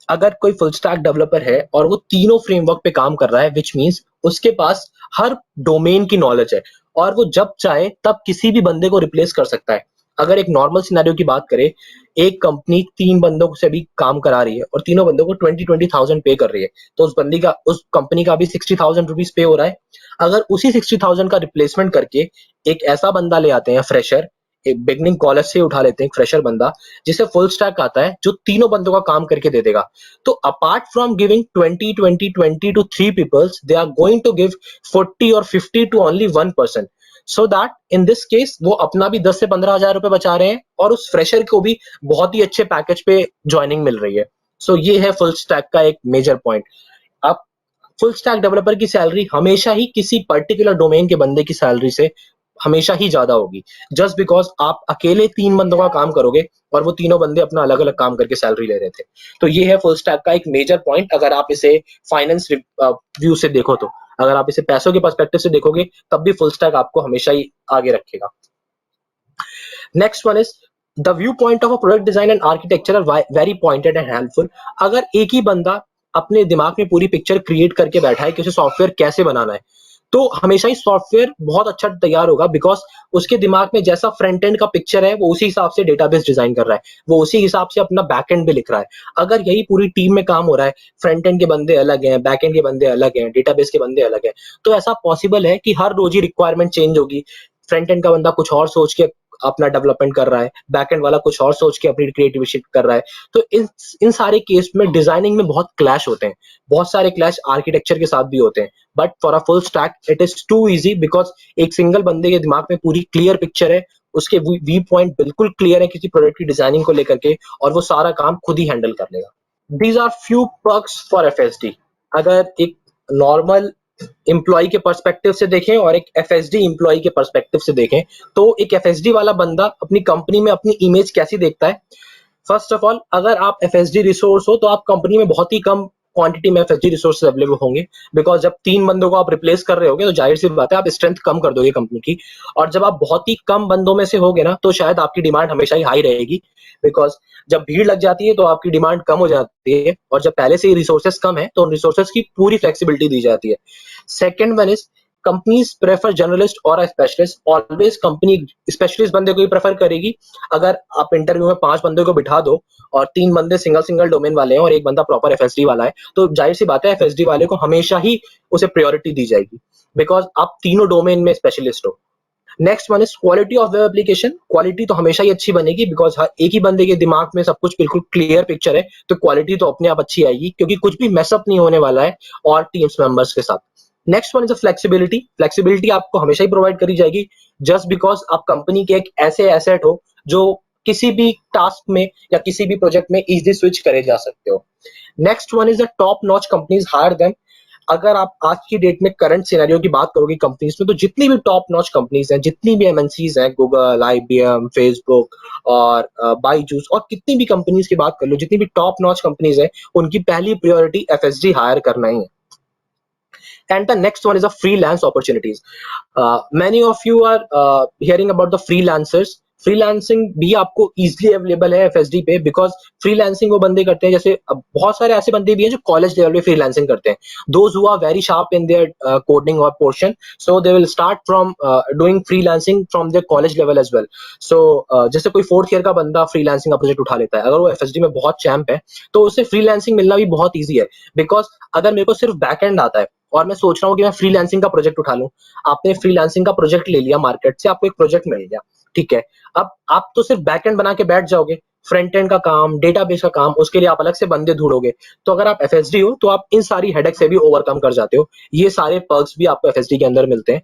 अगर कोई full stack developer है और वो तीनों framework पे काम कर रहा है, विच मीन्स उसके पास हर डोमेन की नॉलेज है और वो जब चाहे तब किसी भी बंदे को रिप्लेस कर सकता है। अगर एक नॉर्मल सिनेरियो की बात करें, एक कंपनी 3 बंदों से भी काम करा रही है और तीनों बंदों को 20,000 पे कर रही है, तो उस कंपनी का भी 60,000 रुपीज पे हो रहा है। अगर उसी 60,000 का रिप्लेसमेंट करके एक ऐसा बंदा ले आते हैं, फ्रेशर, एक बिगनिंग कॉलेज से उठा लेते हैं, एक फ्रेशर बंदा जिसे फुल स्टैक आता है, जो तीनों बंदों का काम करके दे देगा, तो apart from giving 20 to 3 peoples, they are going to give 40 और 50 to only 1 person, so that in this case वो अपना भी 10 से 15,000 रुपए बचा रहे हैं और उस फ्रेशर को भी बहुत ही अच्छे पैकेज पे ज्वाइनिंग मिल रही है। सो ये है फुल स्टैक का एक मेजर पॉइंट। अब फुल स्टैक डेवलपर की सैलरी हमेशा ही किसी पर्टिकुलर डोमेन के बंदे की सैलरी से हमेशा ही ज्यादा होगी, जस्ट बिकॉज आप अकेले 3 बंदों का काम करोगे और वो तीनों बंदे अपना अलग अलग काम करके सैलरी ले रहे थे। तो ये है फुल स्टैक का एक मेजर पॉइंट। अगर आप इसे फाइनेंस व्यू से देखो, तो अगर आप इसे पैसों के पर्सपेक्टिव से देखोगे तब भी फुल स्टैक आपको हमेशा ही आगे रखेगा। Next one is the view point of a product design and architecture are very pointed and helpful. अगर एक ही बंदा अपने दिमाग में पूरी पिक्चर क्रिएट करके बैठा है कि उसे सॉफ्टवेयर कैसे बनाना है, तो हमेशा ही सॉफ्टवेयर बहुत अच्छा तैयार होगा, बिकॉज उसके दिमाग में जैसा फ्रंट एंड का पिक्चर है वो उसी हिसाब से डेटाबेस डिजाइन कर रहा है, वो उसी हिसाब से अपना बैक एंड भी लिख रहा है। अगर यही पूरी टीम में काम हो रहा है, फ्रंट एंड के बंदे अलग हैं, बैक एंड के बंदे अलग हैं, डेटाबेस के बंदे अलग हैं, तो ऐसा पॉसिबल है कि हर रोज ही रिक्वायरमेंट चेंज होगी। फ्रंट एंड का बंदा कुछ और सोच के अपना डेवलपमेंट कर रहा है, बैक एंड वाला कुछ और सोच के अपनी क्रिएटिविटी कर रहा है। तो इन सारे केस में डिजाइनिंग में बहुत क्लैश होते हैं, बहुत सारे क्लैश आर्किटेक्चर के साथ भी होते हैं, but for a full stack it is too easy, because एक सिंगल बंदे के दिमाग में पूरी क्लियर पिक्चर है, उसके वी पॉइंट बिल्कुल क्लियर है किसी प्रोडक्ट की डिजाइनिंग को लेकर के, और वो सारा काम खुद ही हैंडल कर लेगा। These are few perks for FSD. अगर एक नॉर्मल एम्प्लॉय के पर्सपेक्टिव से देखें और एक एफएसडी एम्प्लॉय के पर्सपेक्टिव से देखें, तो एक एफएसडी वाला बंदा अपनी कंपनी में अपनी इमेज कैसी देखता है। फर्स्ट ऑफ ऑल, अगर आप एफएसडी रिसोर्स हो तो आप कंपनी में बहुत ही कम क्वांटिटी में एफएसडी रिसोर्सेज अवेलेबल होंगे, बिकॉज जब 3 बंदों को आप रिप्लेस कर रहे होगे तो जाहिर सी बात है आप स्ट्रेंथ कम कर दोगे कंपनी की, और जब आप बहुत ही कम बंदों में से होगे ना, तो शायद आपकी डिमांड हमेशा ही हाई रहेगी, बिकॉज जब भीड़ लग जाती है तो आपकी डिमांड कम हो जाती है, और जब पहले से ही रिसोर्सेज कम है तो रिसोर्सेज की पूरी फ्लेक्सिबिलिटी दी जाती है। Second one is companies prefer journalist और स्पेशलिस्ट। ऑलवेज कंपनी स्पेशलिस्ट बंदे को ही प्रेफर करेगी। अगर आप इंटरव्यू में 5 बंदे को बिठा दो और 3 बंदे सिंगल डोमेन वाले हैं और एक बंदा प्रॉपर एफएसडी वाला है, तो जाहिर सी बात है एफएसडी वाले को हमेशा ही उसे प्रायोरिटी दी जाएगी, बिकॉज आप तीनों डोमेन में स्पेशलिस्ट हो। Next one is quality of web application. Quality तो हमेशा ही अच्छी बनेगी, बिकॉज एक ही बंदे के दिमाग में सब कुछ बिल्कुल क्लियर पिक्चर है, तो क्वालिटी तो अपने आप अच्छी आएगी, क्योंकि कुछ भी मैसअप नहीं होने वाला है और टीम्स मेंबर्स के साथ। Next one is flexibility. Flexibility आपको हमेशा ही प्रोवाइड करी जाएगी, जस्ट बिकॉज आप कंपनी के एक ऐसे एसेट हो जो किसी भी टास्क में या किसी भी प्रोजेक्ट में इजीली स्विच करे जा सकते हो। Next one is the top notch companies hire them. अगर आप आज की डेट में करंट सिनेरियो की बात करोगे कंपनीज में, तो जितनी भी टॉप नॉच कंपनीज हैं, जितनी भी एमएनसीज हैं, गूगल, आईबीएम, फेसबुक और बायजूस, और कितनी भी कंपनीज की बात कर लो, जितनी भी टॉप नॉच कंपनीज हैं, उनकी पहली प्रायोरिटी एफएसडी हायर करना ही है। And the next one is a freelance opportunities. Many of you are hearing about the freelancers. Freelancing भी आपको इजीली अवेलेबल है एफएसडी पे, बिकॉज फ्रीलांसिंग वो बंदे करते हैं, जैसे बहुत सारे ऐसे बंदे भी हैं जो कॉलेज लेवल पे फ्रीलांसिंग करते हैं, those who are very sharp in their coding और portion, so they will start from doing freelancing from their college level as well. सो जैसे कोई 4th ईयर का बंदा फ्रीलांसिंग का प्रोजेक्ट उठा लेता है, अगर वो एफएसडी में बहुत चैंप है तो उसे फ्रीलांसिंग मिलना भी बहुत ईजी है, बिकॉज अगर मेरे को सिर्फ बैक एंड आता है और मैं सोच रहा हूँ कि मैं फ्रीलांसिंग का प्रोजेक्ट उठा लूं, आपने फ्रीलांसिंग का प्रोजेक्ट ले लिया मार्केट से, आपको एक प्रोजेक्ट मिल गया, ठीक है, अब आप तो सिर्फ बैकएंड बना के बैठ जाओगे, फ्रंट एंड का काम, डेटाबेस का काम, उसके लिए आप अलग से बंदे ढूंढोगे। तो अगर आप एफएसडी हो तो आप इन सारी हेडेक से भी ओवरकम कर जाते हो। ये सारे पर्क्स भी आपको एफएसडी के अंदर मिलते हैं।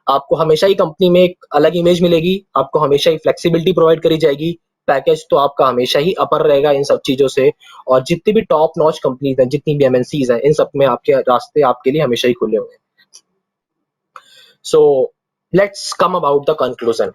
आपको हमेशा ही कंपनी में एक अलग इमेज मिलेगी, आपको हमेशा ही फ्लेक्सिबिलिटी प्रोवाइड करी जाएगी, पैकेज तो आपका हमेशा ही अपर रहेगा इन सब चीजों से, और जितनी भी टॉप नॉच कंपनीज हैं, जितनी भी एमएनसीज हैं, इन सब में आपके रास्ते आपके लिए हमेशा ही खुले हुए हैं. So let's come about the conclusion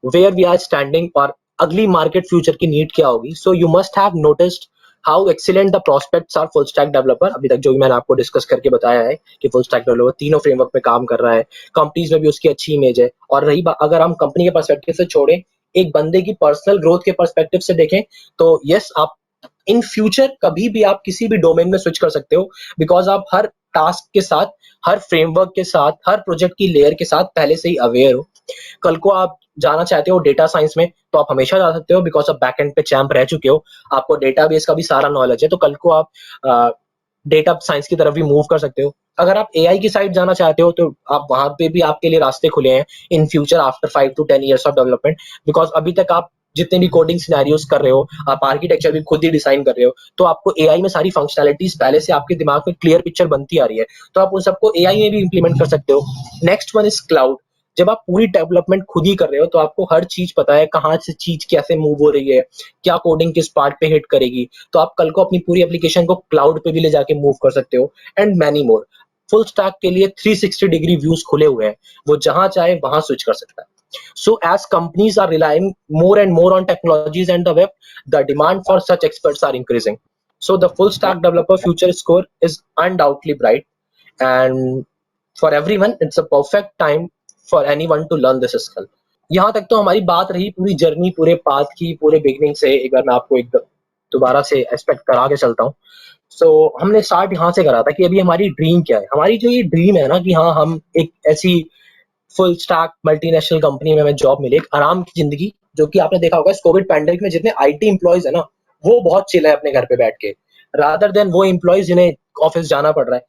where we are standing, और अगली मार्केट फ्यूचर की नीड क्या होगी. So you must have noticed how excellent the prospects are full stack developer. अभी तक जो भी मैंने आपको डिस्कस करके बताया है कि फुल स्टैक डेवलपर तीनों फ्रेमवर्क पे काम कर रहा है, कंपनीज में भी उसकी अच्छी इमेज है. और रही बात, अगर हम कंपनी के पर्सपेक्टिव से छोड़ें, एक बंदे की पर्सनल ग्रोथ के पर्सपेक्टिव से देखें, तो यस, आप इन फ्यूचर कभी भी आप किसी भी डोमेन में स्विच कर सकते हो, बिकॉज आप हर टास्क के साथ, हर फ्रेमवर्क के साथ, हर प्रोजेक्ट की लेयर के साथ पहले से ही अवेयर हो. कल को आप जाना चाहते हो डेटा साइंस में, तो आप हमेशा जा सकते हो, बिकॉज आप बैक एंड पे चैंप रह चुके हो, आपको डेटाबेस का भी सारा नॉलेज है, तो कल को आप डेटा साइंस की तरफ भी मूव कर सकते हो. अगर आप एआई की साइड जाना चाहते हो, तो आप वहां पे भी आपके लिए रास्ते खुले हैं in future after 5 to 10 years of development, because अभी तक आप जितने भी कोडिंग सिनेरियोस कर रहे हो, आप आर्किटेक्चर भी खुद ही डिजाइन कर रहे हो, तो आपको एआई में सारी फंक्शनैलिटीज पहले से आपके दिमाग में क्लियर पिक्चर बनती आ रही है, तो आप उन सबको एआई में भी इंप्लीमेंट कर सकते हो. Next one is cloud. जब आप पूरी डेवलपमेंट खुद ही कर रहे हो, तो आपको हर चीज पता है, कहाँ से चीज कैसे मूव हो रही है, क्या कोडिंग किस पार्ट पे हिट करेगी, तो आप कल को अपनी पूरी एप्लीकेशन को क्लाउड पे भी ले जाके मूव कर सकते हो, and many more. Full stack के लिए 360 डिग्री व्यूज खुले हुए हैं, वो जहां चाहे वहां स्विच कर सकता है. So as companies are relying more and more on technologies and the web, the demand for such experts are increasing. So the full stack developer future score is undoubtedly bright, and for everyone it's a perfect time for anyone to learn this skill. यहाँ तक तो हमारी बात रही पूरी journey, पूरे path की, पूरे बिगनिंग से. एक बार मैं आपको एक दोबारा से एस्पेक्ट करा के चलता हूँ. सो हमने स्टार्ट यहाँ से करा था कि अभी हमारी ड्रीम क्या है. हमारी जो ये ड्रीम है ना, कि हाँ हम एक ऐसी फुल स्टैक मल्टीनेशनल कंपनी में हमें जॉब मिले, एक आराम की जिंदगी, जो कि आपने देखा होगा इस कोविड पैंडेमिक में जितने आईटी एम्प्लॉयज है ना, वो बहुत चिल है अपने घर पे बैठ के, रादर देन वो एम्प्लॉयज जिन्हें ऑफिस जाना पड़ रहा है.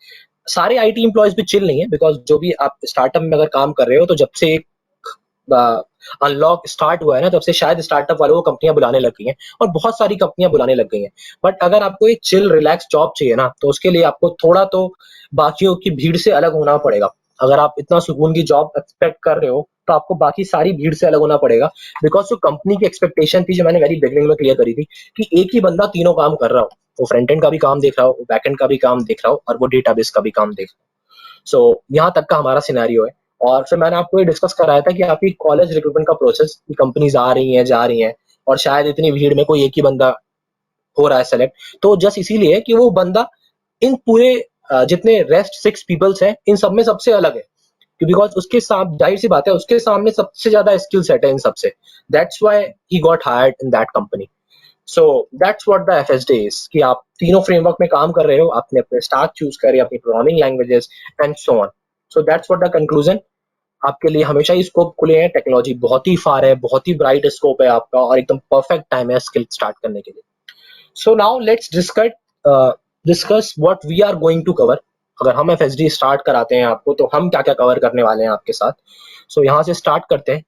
सारे आईटी एम्प्लॉयज भी चिल नहीं है, बिकॉज जो भी आप स्टार्टअप में अगर काम कर रहे हो, तो जब से अनलॉक स्टार्ट हुआ है ना, तब से शायद स्टार्टअप वालों को कंपनियां बुलाने लग गई हैं, और बहुत सारी कंपनियां बुलाने लग गई हैं. बट अगर आपको एक चिल रिलैक्स जॉब चाहिए ना, तो उसके लिए आपको थोड़ा तो बाकियों की भीड़ से अलग होना पड़ेगा. अगर आप इतना सुकून की जॉब एक्सपेक्ट कर रहे हो, तो आपको बाकी सारी भीड़ से अलग होना पड़ेगा, बिकॉज जो कंपनी की एक्सपेक्टेशन थी, जो मैंने वेरी बिगनिंग में क्लियर करी थी, कि एक ही बंदा तीनों काम कर रहा हो, वो फ्रंट एंड का भी काम देख रहा हो, वो बैक एंड का भी काम देख रहा हो, और वो डेटाबेस का भी काम देख रहा हो. सो यहाँ तक का हमारा सिनेरियो है. और फिर मैंने आपको ये डिस्कस कराया था कि आपकी कॉलेज रिक्रूटमेंट का प्रोसेस, कंपनीज आ रही हैं, जा रही हैं, और शायद इतनी भीड़ में कोई एक ही बंदा हो रहा है सेलेक्ट, तो जस्ट इसीलिए कि वो बंदा इन पूरे जितने रेस्ट 6 पीपल्स हैं, इन सब में सबसे अलग है, बिकॉज उसके साथ जाहिर सी बात है, उसके सामने सबसे ज्यादा स्किल सेट है इन सबसे. That's why he got hired in that company. So that's what the FSD is, कि आप तीनों फ्रेमवर्क में काम कर रहे हो, आपने अपने स्टाक चूज करे, अपनी programming languages and so on. So that's what the conclusion. आपके लिए हमेशा ही स्कोप खुले हैं, टेक्नोलॉजी बहुत ही फार है, बहुत ही ब्राइट स्कोप है आपका, और एकदम परफेक्ट टाइम है स्किल स्टार्ट करने के लिए. So now let's discuss what we are going to cover. अगर हम एफएसडी स्टार्ट कराते हैं आपको, तो हम क्या क्या कवर करने वाले हैं आपके साथ. सो यहाँ से स्टार्ट करते हैं.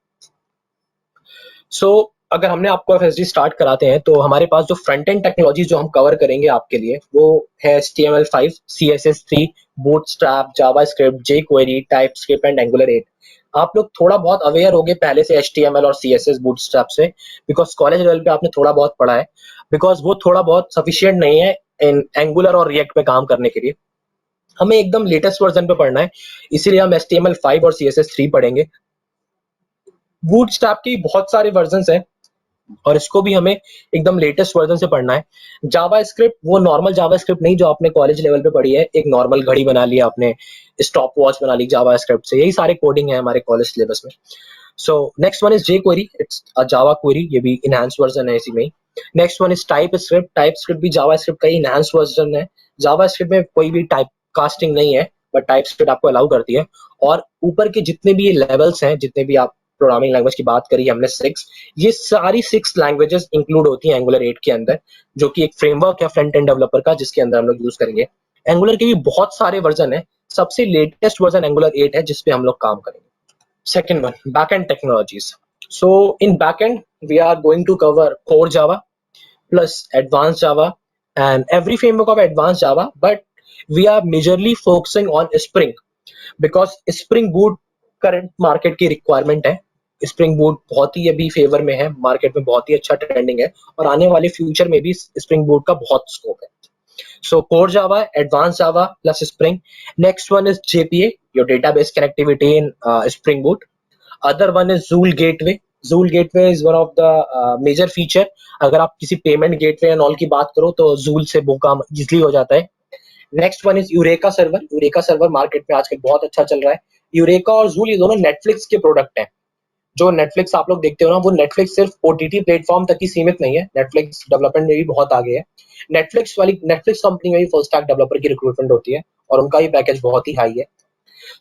सो अगर हमने आपको एफएसडी स्टार्ट कराते हैं, तो हमारे पास जो फ्रंट एंड टेक्नोलॉजी जो हम कवर करेंगे आपके लिए, वो है HTML5, CSS3, bootstrap, JavaScript, jQuery, TypeScript and angular 8. आप लोग थोड़ा बहुत अवेयर होंगे पहले से HTML और CSS बूटस्ट्रैप से, बिकॉज कॉलेज लेवल पे आपने थोड़ा बहुत पढ़ा है, बिकॉज वो थोड़ा बहुत सफिशिएंट नहीं है इन एंगुलर और रिएक्ट पे काम करने के लिए. हमें एकदम लेटेस्ट वर्जन पे पढ़ना है, इसीलिए हम HTML5 और CSS3 पढ़ेंगे. बूटस्ट्रैप के बहुत सारे वर्जन्स हैं, और इसको भी हमें एकदम लेटेस्ट वर्जन से पढ़ना है. जावास्क्रिप्ट, वो नॉर्मल जावास्क्रिप्ट नहीं जो आपने कॉलेज लेवल पे पढ़ी है, एक नॉर्मल घड़ी बना ली आपने, स्टॉप वॉच बना ली जावास्क्रिप्ट से, यही सारे कोडिंग है हमारे कॉलेज सिलेबस में. So next one is jQuery, it's a Java query, ये भी इनहैंस वर्जन है इसी में. नेक्स्ट वन इज टाइपस्क्रिप्ट भी जावास्क्रिप्ट का ही इनहैंस वर्जन है. जावास्क्रिप्ट में कोई भी टाइप कास्टिंग नहीं है, बट टाइपस्क्रिप्ट आपको अलाउ करती है. और ऊपर के जितने भी ये लेवल्स हैं, जितने भी आप प्रोग्रामिंग लैंग्वेज की बात करी हमने 6, ये सारी 6 लैंग्वेजेस इंक्लूड होती हैं एंगुलर 8 के अंदर, जो कि एक फ्रेमवर्क है फ्रंट एंड डेवलपर का, जिसके अंदर हम लोग यूज करेंगे. एंगुलर के भी बहुत सारे वर्जन है, सबसे लेटेस्ट वर्जन एंगुलर 8 है जिसपे हम लोग काम करेंगे. Second one, backend technologies. So in backend, we are going to cover core Java plus advanced Java and every framework of advanced Java, but we are majorly focusing on Spring because Spring Boot current market की requirement है. Spring boot बहुत ही अभी favour में है, market में बहुत ही अच्छा trending है और आने वाले फ्यूचर में भी स्प्रिंग बूट का बहुत स्कोप है. So core Java, advanced Java plus Spring. Next one is JPA, your database connectivity in Spring Boot. Other one is Zool Gateway. Zool Gateway is one of the major feature. अगर आप किसी payment gateway and all की बात करो तो Zool से वो काम इजिली हो जाता है. Next one is eureka server. Eureka server market में आजकल बहुत अच्छा चल रहा है. यूरेका और Zool ये दोनों नेटफ्लिक्स के प्रोडक्ट हैं. जो नेटफ्लिक्स आप लोग देखते हो ना, वो नेटफ्लिक्स सिर्फ ओटीटी प्लेटफॉर्म तक ही सीमित नहीं है, नेटफ्लिक्स डेवलपमेंट में भी बहुत आगे है. नेटफ्लिक्स कंपनी में भी फुल स्टैक डेवलपर की रिक्रूटमेंट होती है और उनका भी पैकेज बहुत ही हाई है.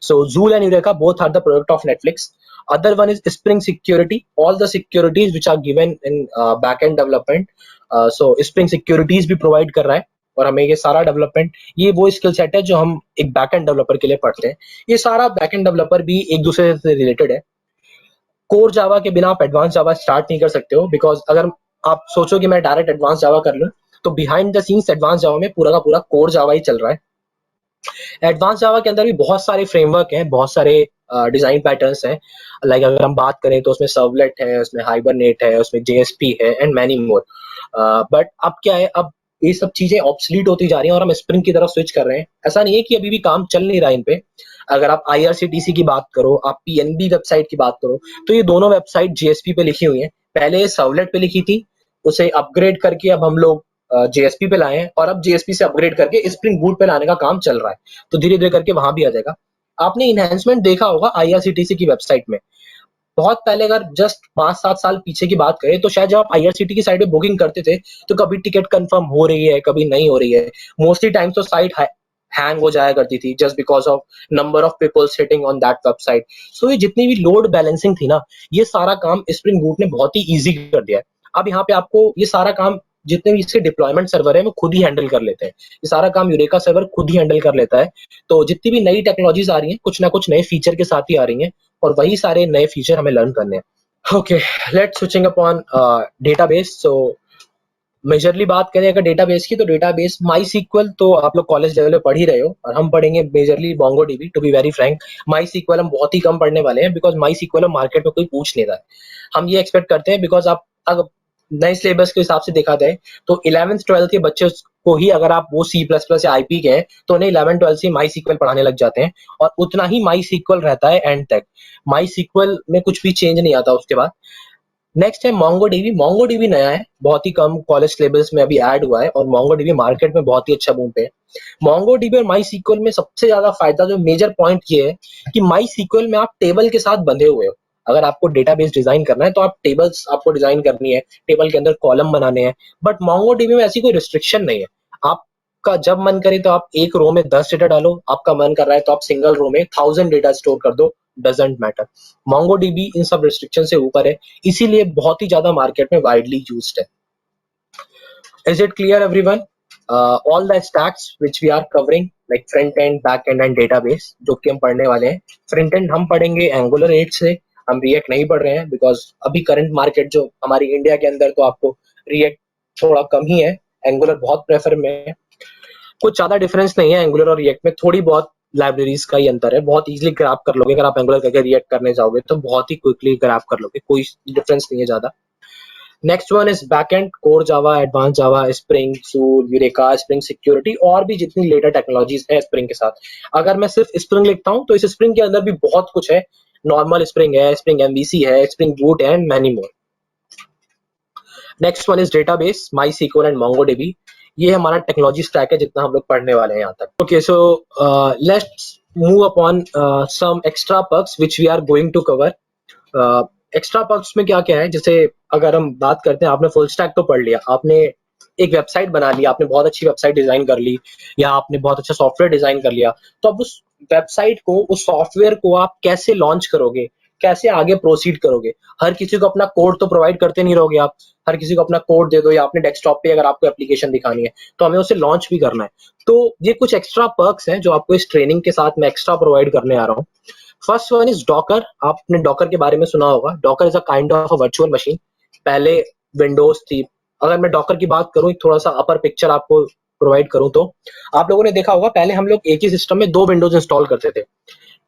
सो Zool and Eureka both are the product of Netflix. Other one is Spring Security. All the securities which are given in backend development. So Spring Securities भी provide कर रहा है और हमें ये सारा डेवलपमेंट, ये वो स्किल सेट है जो हम एक बैकएंड डेवलपर के लिए पढ़ते हैं. ये सारा बैकएंड डेवलपर भी एक दूसरे से रिलेटेड है. कोर जावा के बिना आप एडवांस जावा स्टार्ट नहीं कर सकते हो, बिकॉज अगर आप सोचो कि मैं डायरेक्ट एडवांस जावा कर लूं तो बिहाइंड द सीन्स एडवांस जावा में पूरा का पूरा कोर जावा ही चल रहा है. एडवांस जावा के अंदर भी बहुत सारे फ्रेमवर्क हैं, बहुत सारे डिजाइन पैटर्न्स हैं. लाइक अगर हम बात करें तो उसमें सर्वलेट है, उसमें हाइबरनेट है, उसमें जेएसपी है एंड मैनी मोर. बट अब क्या है, अब ये सब चीजें ऑब्सलीट होती जा रही हैं और हम स्प्रिंग की तरफ स्विच कर रहे हैं. ऐसा नहीं है कि अभी भी काम चल नहीं रहा है इन पे. अगर आप IRCTC की बात करो, आप PNB वेबसाइट की बात करो, तो ये दोनों वेबसाइट JSP पे लिखी हुई हैं. पहले सर्वलेट पे लिखी थी, उसे अपग्रेड करके अब हम लोग JSP पे लाए हैं और अब JSP से अपग्रेड करके स्प्रिंग बूट पे लाने का काम चल रहा है. तो धीरे धीरे करके वहां भी आ जाएगा. आपने इनहेंसमेंट देखा होगा IRCTC की वेबसाइट में. बहुत पहले अगर जस्ट 5-7 साल पीछे की बात करें तो शायद जब आप IRCTC की साइट पे बुकिंग करते थे तो कभी टिकट कंफर्म हो रही है, कभी नहीं हो रही है. मोस्टली टाइम्स तो साइट हैंग हो जाया करती थी just because of number of people sitting on that website. So ये जितनी भी लोड बैलेंसिंग थी ना, ये सारा काम स्प्रिंग बूट ने बहुत ही ईजी कर दिया है. अब यहाँ पे आपको ये सारा काम, जितने भी इसके डिप्लॉयमेंट सर्वर है वो खुद ही हैंडल कर लेते हैं. ये सारा काम यूरेका सर्वर खुद ही हैंडल कर लेता है. तो जितनी भी नई टेक्नोलॉजीज आ रही हैं, कुछ ना कुछ नए फीचर के साथ ही आ रही हैं और वही सारे नए फीचर हमें लर्न करने हैं. Okay, let's switching upon database. So majorly बात करें अगर डेटाबेस की, तो डेटाबेस MySQL तो आप लोग कॉलेज लेवल पे पढ़ ही रहे हो और हम पढ़ेंगे majorly MongoDB. To be very frank, MySQL हम बहुत ही कम पढ़ने वाले हैं बिकॉज MySQL मार्केट में कोई पूछ नहीं रहा है. हम ये एक्सपेक्ट करते हैं बिकॉज आप अगर नए सिलेबस के हिसाब से देखा जाए तो 11th-12th के बच्चे को ही अगर आप वो C++ या IP के हैं तो उन्हें 11th-12th से MySQL पढ़ाने लग जाते हैं और उतना ही MySQL रहता है एंड तक. MySQL में कुछ भी चेंज नहीं आता उसके बाद. नेक्स्ट है MongoDB. MongoDB नया है, बहुत ही कम कॉलेज सिलेबस में अभी ऐड हुआ है और MongoDB मार्केट में बहुत ही अच्छा बूम पे है. MongoDB और MySQL में सबसे ज्यादा फायदा, जो मेजर पॉइंट ये है कि MySQL में आप टेबल के साथ बंधे हुए हो. अगर आपको डेटाबेस डिजाइन करना है तो आप टेबल्स आपको डिजाइन करनी है, टेबल के अंदर कॉलम बनाने हैं. बट MongoDB में ऐसी कोई रिस्ट्रिक्शन नहीं है. आपका जब मन करे तो आप एक रो में 10 डेटा डालो, आपका मन कर रहा है तो आप सिंगल रो में 1000 डेटा स्टोर कर दो, डजंट मैटर. MongoDB इन सब रिस्ट्रिक्शन से ऊपर है, इसीलिए बहुत ही ज्यादा मार्केट में वाइडली यूज्ड है. Is it clear everyone? All the stacks which we are covering like front end, back end and database, जो कि हम पढ़ने वाले हैं. फ्रंट एंड हम पढ़ेंगे Angular 8 से, हम React नहीं पढ़ रहे हैं बिकॉज अभी करंट मार्केट जो हमारी इंडिया के अंदर, तो आपको React थोड़ा कम ही है, Angular बहुत प्रेफर में है. कुछ ज्यादा डिफरेंस नहीं है Angular और React में, थोड़ी बहुत लाइब्रेरीज का ही अंतर है. बहुत इजीली ग्रैब कर लोगे. अगर आप Angular करके React करने जाओगे तो बहुत ही क्विकली ग्रैब कर लोगे, कोई डिफरेंस नहीं है ज्यादा. Next one is backend, core Java, advance Java, spring, Zool, eureka, spring security और भी जितनी लेटेस्ट टेक्नोलॉजीज है स्प्रिंग के साथ. अगर मैं सिर्फ स्प्रिंग लिखता हूँ तो इस स्प्रिंग के अंदर भी बहुत कुछ है. नॉर्मल स्प्रिंग है, स्प्रिंग MVC है, स्प्रिंग बूट है and many more. Next one is database, MySQL and MongoDB. ये हमारा टेक्नोलॉजी स्टैक है जितना हम लोग पढ़ने वाले हैं यहाँ तक. Okay, so let's move upon some extra perks which we are going to cover. Extra perks में क्या क्या है, जैसे अगर हम बात करते हैं, आपने फुल स्टैक तो पढ़ लिया, आपने एक वेबसाइट बना ली, आपने बहुत अच्छी वेबसाइट डिजाइन कर ली या आपने बहुत अच्छा सॉफ्टवेयर डिजाइन कर लिया, तो अब उस वेबसाइट को, उस सॉफ्टवेयर को आप कैसे लॉन्च करोगे, कैसे आगे प्रोसीड करोगे. हर किसी को अपना कोड तो प्रोवाइड करते नहीं रहोगे आप. हर किसी को अपना कोड दे दो या अपने डेस्कटॉप पे अगर आपको एप्लीकेशन दिखानी है तो हमें उसे लॉन्च भी करना है. तो ये कुछ एक्स्ट्रा पर्क्स हैं जो आपको इस ट्रेनिंग के साथ मैं एक्स्ट्रा प्रोवाइड करने आ रहा हूँ. First one is Docker. आपने डॉकर के बारे में सुना होगा. Docker is a kind of a virtual machine. पहले विंडोज थी. अगर मैं डॉकर की बात करूं, थोड़ा सा अपर पिक्चर आपको प्रोवाइड करूं, तो आप लोगों ने देखा होगा पहले हम लोग एक ही सिस्टम में 2 विंडोज इंस्टॉल करते थे.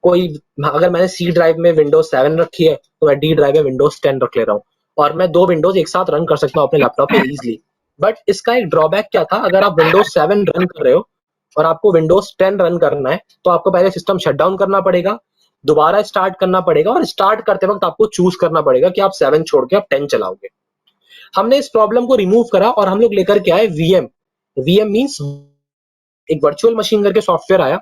कोई, अगर मैंने सी ड्राइव में विंडोज 7 रखी है तो मैं डी ड्राइव में विंडोज 10 रख ले रहा हूँ और मैं 2 विंडोज एक साथ रन कर सकता हूँ अपने लैपटॉप पे इजीली। बट इसका एक ड्रॉबैक क्या था, अगर आप विंडोज 7 रन कर रहे हो और आपको विंडोज 10 रन करना है तो आपको पहले सिस्टम शट डाउन करना पड़ेगा, दोबारा स्टार्ट करना पड़ेगा और स्टार्ट करते वक्त आपको चूज करना पड़ेगा कि आप 7 छोड़ के आप 10 चलाओगे। हमने इस प्रॉब्लम को रिमूव करा और हम लोग लेकर के आए वीएम। वीएम मींस एक वर्चुअल मशीन करके सॉफ्टवेयर आया,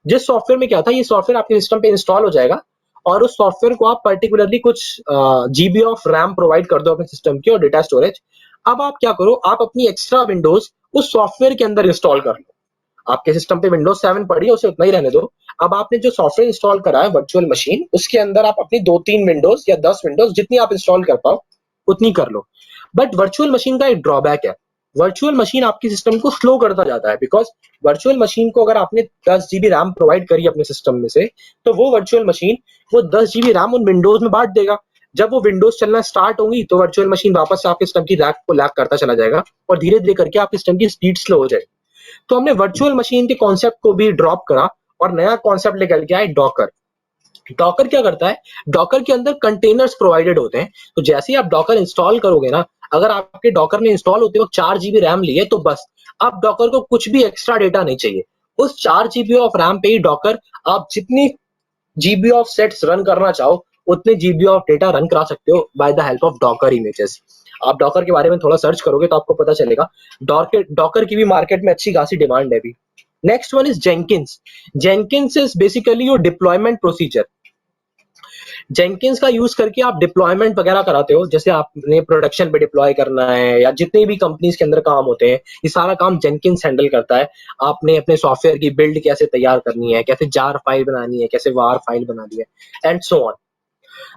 जिस सॉफ्टवेयर में क्या था, ये सॉफ्टवेयर आपके सिस्टम पे इंस्टॉल हो जाएगा और उस सॉफ्टवेयर को आप पर्टिकुलरली कुछ जीबी ऑफ रैम प्रोवाइड कर दो अपने सिस्टम की और डेटा स्टोरेज। अब आप क्या करो, आप अपनी एक्स्ट्रा विंडोज उस सॉफ्टवेयर के अंदर इंस्टॉल कर लो। आपके सिस्टम पे विंडोज 7 पड़ी है, उसे उतना ही रहने दो। अब आपने जो सॉफ्टवेयर इंस्टॉल करा है वर्चुअल मशीन, उसके अंदर आप अपनी 2-3 विंडोज या 10 विंडोज जितनी आप इंस्टॉल कर पाओ उतनी कर लो। बट वर्चुअल मशीन का एक ड्रॉबैक है, वर्चुअल मशीन आपकी सिस्टम को स्लो करता जाता है। बिकॉज वर्चुअल मशीन को अगर आपने 10 जीबी रैम प्रोवाइड करी अपने सिस्टम में से, तो वो वर्चुअल मशीन वो 10 जीबी रैम उन विंडोज में बांट देगा। जब वो विंडोज चलना स्टार्ट होंगी तो वर्चुअल मशीन वापस से आपके सिस्टम की रैक को लैक करता चला जाएगा और धीरे धीरे करके आपके सिस्टम की स्पीड स्लो हो जाएगी। तो हमने वर्चुअल मशीन के कॉन्सेप्ट को भी ड्रॉप करा और नया कॉन्सेप्ट लेकर के आए डॉकर। डॉकर क्या करता है, डॉकर के अंदर कंटेनर्स प्रोवाइडेड होते हैं। तो जैसे ही आप डॉकर इंस्टॉल करोगे ना, अगर आपके डॉकर ने इंस्टॉल होते वक्त 4 जीबी रैम लिए तो बस, अब डॉकर को कुछ भी एक्स्ट्रा डेटा नहीं चाहिए। उस 4 जीबी ऑफ रैम पे ही डॉकर आप जितनी जीबी ऑफ सेट्स रन करना चाहो उतने जीबी ऑफ डेटा रन करा सकते हो by the help of Docker images. आप डॉकर के बारे में थोड़ा सर्च करोगे तो आपको पता चलेगा। डॉकर की भी मार्केट में अच्छी खासी डिमांड है अभी। Next one is Jenkins. Jenkins is basically your deployment procedure. Jenkins का यूज करके आप डिप्लॉयमेंट वगैरह कराते हो, जैसे आपने प्रोडक्शन पे डिप्लॉय करना है या जितने भी कंपनीज के अंदर काम होते हैं, ये सारा काम जेंकिंस हैंडल करता है। आपने अपने सॉफ्टवेयर की बिल्ड कैसे तैयार करनी है, कैसे जार फाइल बनानी है, कैसे वार फाइल बनानी है, and so on.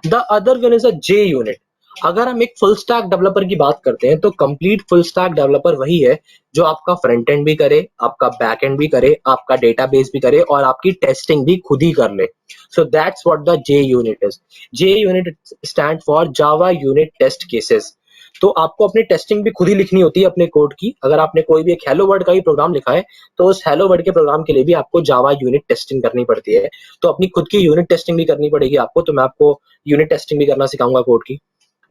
The other one is a J unit. अगर हम एक फुल स्टैक डेवलपर की बात करते हैं तो कंप्लीट फुल स्टैक डेवलपर वही है जो आपका फ्रंट एंड भी करे, आपका बैक एंड भी करे, आपका डेटाबेस भी करे और आपकी टेस्टिंग भी खुद ही कर ले। So that's what the J unit is. J unit stand for Java unit test cases. तो आपको अपनी टेस्टिंग भी खुद ही लिखनी होती है अपने कोड की। अगर आपने कोई भी एक हेलो वर्ड का भी प्रोग्राम लिखा है तो उस हेलो वर्ड के प्रोग्राम के लिए भी आपको जावा यूनिट टेस्टिंग करनी पड़ती है। तो अपनी खुद की यूनिट टेस्टिंग भी करनी पड़ेगी आपको। तो मैं आपको यूनिट टेस्टिंग भी करना सिखाऊंगा कोड की।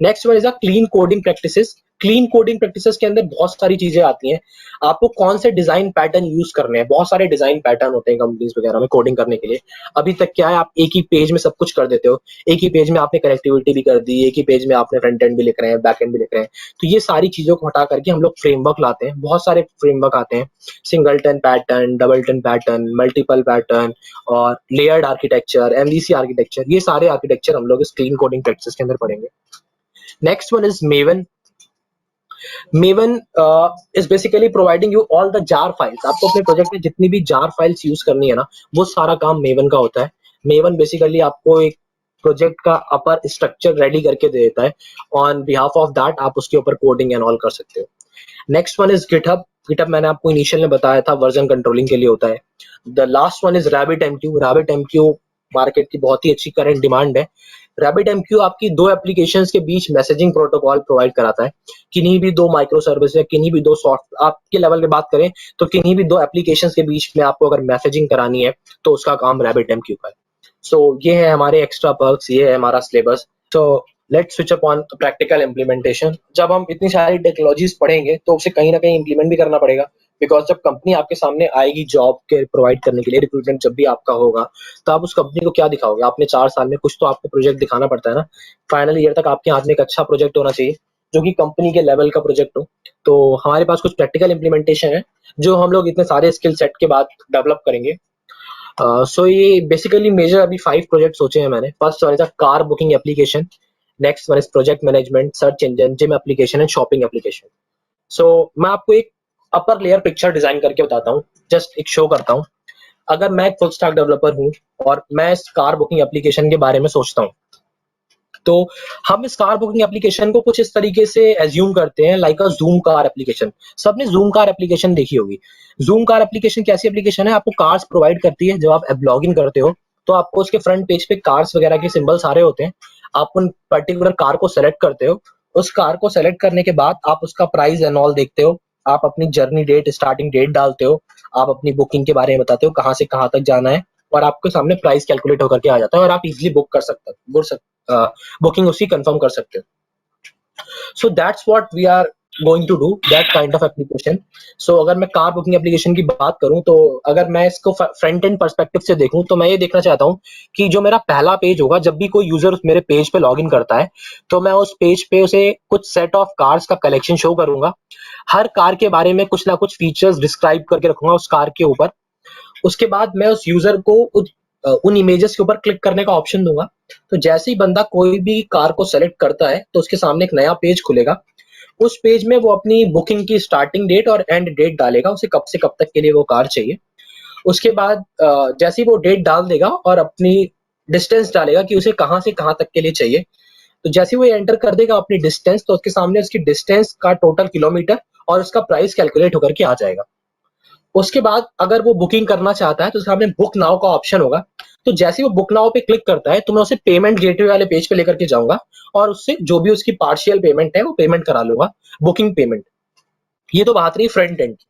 Next one is a clean coding practices. Clean coding practices के अंदर बहुत सारी चीजें आती हैं। आपको कौन से डिजाइन पैटर्न यूज करने हैं, बहुत सारे डिजाइन पैटर्न होते हैं कंपनीज वगैरह में कोडिंग करने के लिए। अभी तक क्या है, आप एक ही पेज में सब कुछ कर देते हो, एक ही पेज में आपने कनेक्टिविटी भी कर दी, एक ही पेज में आपने फ्रंट एंड भी लिख रहे हैं, बैक एंड भी लिख रहे हैं। तो ये सारी चीजों को हटा करके हम लोग फ्रेमवर्क लाते हैं। बहुत सारे फ्रेमवर्क आते हैं, singleton pattern, doubleton pattern, multiple pattern और लेयर्ड आर्किटेक्चर, एमवीसी आर्किटेक्चर। ये सारे आर्किटेक्चर हम लोग इस क्लीन कोडिंग प्रैक्टिस के अंदर पढ़ेंगे। Next one is Maven. Maven is basically providing you all the jar files. आपको अपने प्रोजेक्ट में जितनी भी jar files यूज करनी है ना, वो सारा काम Maven का होता है। Maven बेसिकली आपको एक प्रोजेक्ट का अपर स्ट्रक्चर रेडी करके दे देता है। ऑन बिहाफ ऑफ दैट आप उसके ऊपर कोडिंग एंड ऑल कर सकते हो। Next one is GitHub. GitHub मैंने आपको इनिशियल में बताया था वर्जन कंट्रोलिंग के लिए होता है। The last one is RabbitMQ। RabbitMQ market की बहुत ही अच्छी करंट डिमांड है। RabbitMQ आपकी दो एप्लीकेशंस के बीच मैसेजिंग प्रोटोकॉल प्रोवाइड कराता है। किन्हीं भी दो माइक्रो सर्विस या किन्हीं भी दो सॉफ्ट, आपके लेवल पे बात करें तो किन्हीं भी दो एप्लीकेशंस के बीच में आपको अगर मैसेजिंग करानी है तो उसका काम RabbitMQ का है। सो ये है हमारे एक्स्ट्रा पर्क्स, ये है हमारा syllabus. So let's switch up on practical implementation. जब हम इतनी सारी टेक्नोलॉजीज पढ़ेंगे तो उसे कहीं ना कहीं इम्प्लीमेंट भी करना पड़ेगा। बिकॉज जब कंपनी आपके सामने आएगी जॉब के प्रोवाइड करने के लिए, रिक्रूटमेंट जब भी आपका होगा, तो आप उस कंपनी को क्या दिखाओगे? आपने 4 साल में कुछ तो आपको प्रोजेक्ट दिखाना पड़ता है ना। फाइनल ईयर तक आपके हाथ में एक अच्छा प्रोजेक्ट होना चाहिए जो कि कंपनी के लेवल का प्रोजेक्ट हो। तो हमारे पास कुछ प्रैक्टिकल इम्प्लीमेंटेशन है जो हम लोग इतने सारे स्किल सेट के बाद डेवलप करेंगे। सो ये बेसिकली मेजर अभी 5 प्रोजेक्ट सोचे हैं मैंने। First one is a car booking application. Next one is project management, search engine, gym application and shopping application. So मैं आपको एक अपर लेयर पिक्चर डिजाइन करके बताता हूँ, जस्ट एक शो करता हूँ। अगर मैं एक फुल स्टैक डेवलपर हूँ और मैं इस कार बुकिंग एप्लीकेशन के बारे में सोचता हूँ, तो हम इस कार बुकिंग एप्लीकेशन को कुछ इस तरीके से एज्यूम करते हैं like a Zoom car application. सबने जूम कार एप्लीकेशन देखी होगी। जूम कार एप्लीकेशन कैसी एप्लीकेशन है? आपको कार्स प्रोवाइड करती है। जब आप ऐप लॉगिन करते हो तो आपको उसके फ्रंट पेज पे कार्स वगैरह के सिंबल सारे होते हैं। आप उन पर्टिकुलर कार को सेलेक्ट करते हो। उस कार को सेलेक्ट करने के बाद आप उसका प्राइस एंड ऑल देखते हो। आप अपनी जर्नी डेट, स्टार्टिंग डेट डालते हो। आप अपनी बुकिंग के बारे में बताते हो कहाँ से कहाँ तक जाना है। और आपके सामने प्राइस कैलकुलेट होकर के आ जाता है और आप इजीली बुक कर सकते हैं, बुकिंग उसकी कंफर्म कर सकते हैं। So that's what we are going to do, that kind of application. So अगर मैं कार बुकिंग एप्लीकेशन की बात करूं तो अगर मैं इसको फ्रंट एंड पर्सपेक्टिव से देखूं तो मैं ये देखना चाहता हूं कि जो मेरा पहला पेज होगा, जब भी कोई यूजर मेरे पेज पे लॉगिन करता है तो मैं उस पेज पे उसे कुछ सेट ऑफ कार्स का कलेक्शन शो करूंगा। हर कार के बारे में कुछ ना कुछ फीचर्स डिस्क्राइब करके रखूंगा उस कार के ऊपर। उसके बाद मैं उस यूजर को उन इमेजेस के ऊपर क्लिक करने का ऑप्शन दूंगा। तो जैसे ही बंदा कोई भी कार को सेलेक्ट करता है तो उसके सामने एक नया पेज खुलेगा। उस पेज में वो अपनी बुकिंग की स्टार्टिंग डेट और एंड डेट डालेगा, उसे कब से कब तक के लिए वो कार चाहिए। उसके बाद जैसे ही वो डेट डाल देगा और अपनी डिस्टेंस डालेगा कि उसे कहाँ से कहाँ तक के लिए चाहिए, तो जैसे ही वो एंटर कर देगा अपनी डिस्टेंस तो उसके सामने उसकी डिस्टेंस का टोटल किलोमीटर और उसका प्राइस कैलकुलेट होकर के आ जाएगा। उसके बाद अगर वो बुकिंग करना चाहता है तो सामने बुक नाउ का ऑप्शन होगा। तो जैसे वो बुक नाउ पे क्लिक करता है तो मैं उसे पेमेंट गेटवे वाले पेज पे लेकर के जाऊंगा और उससे जो भी उसकी पार्शियल पेमेंट है वो पेमेंट करा लूंगा, बुकिंग पेमेंट। ये तो बात रही फ्रंट एंड की।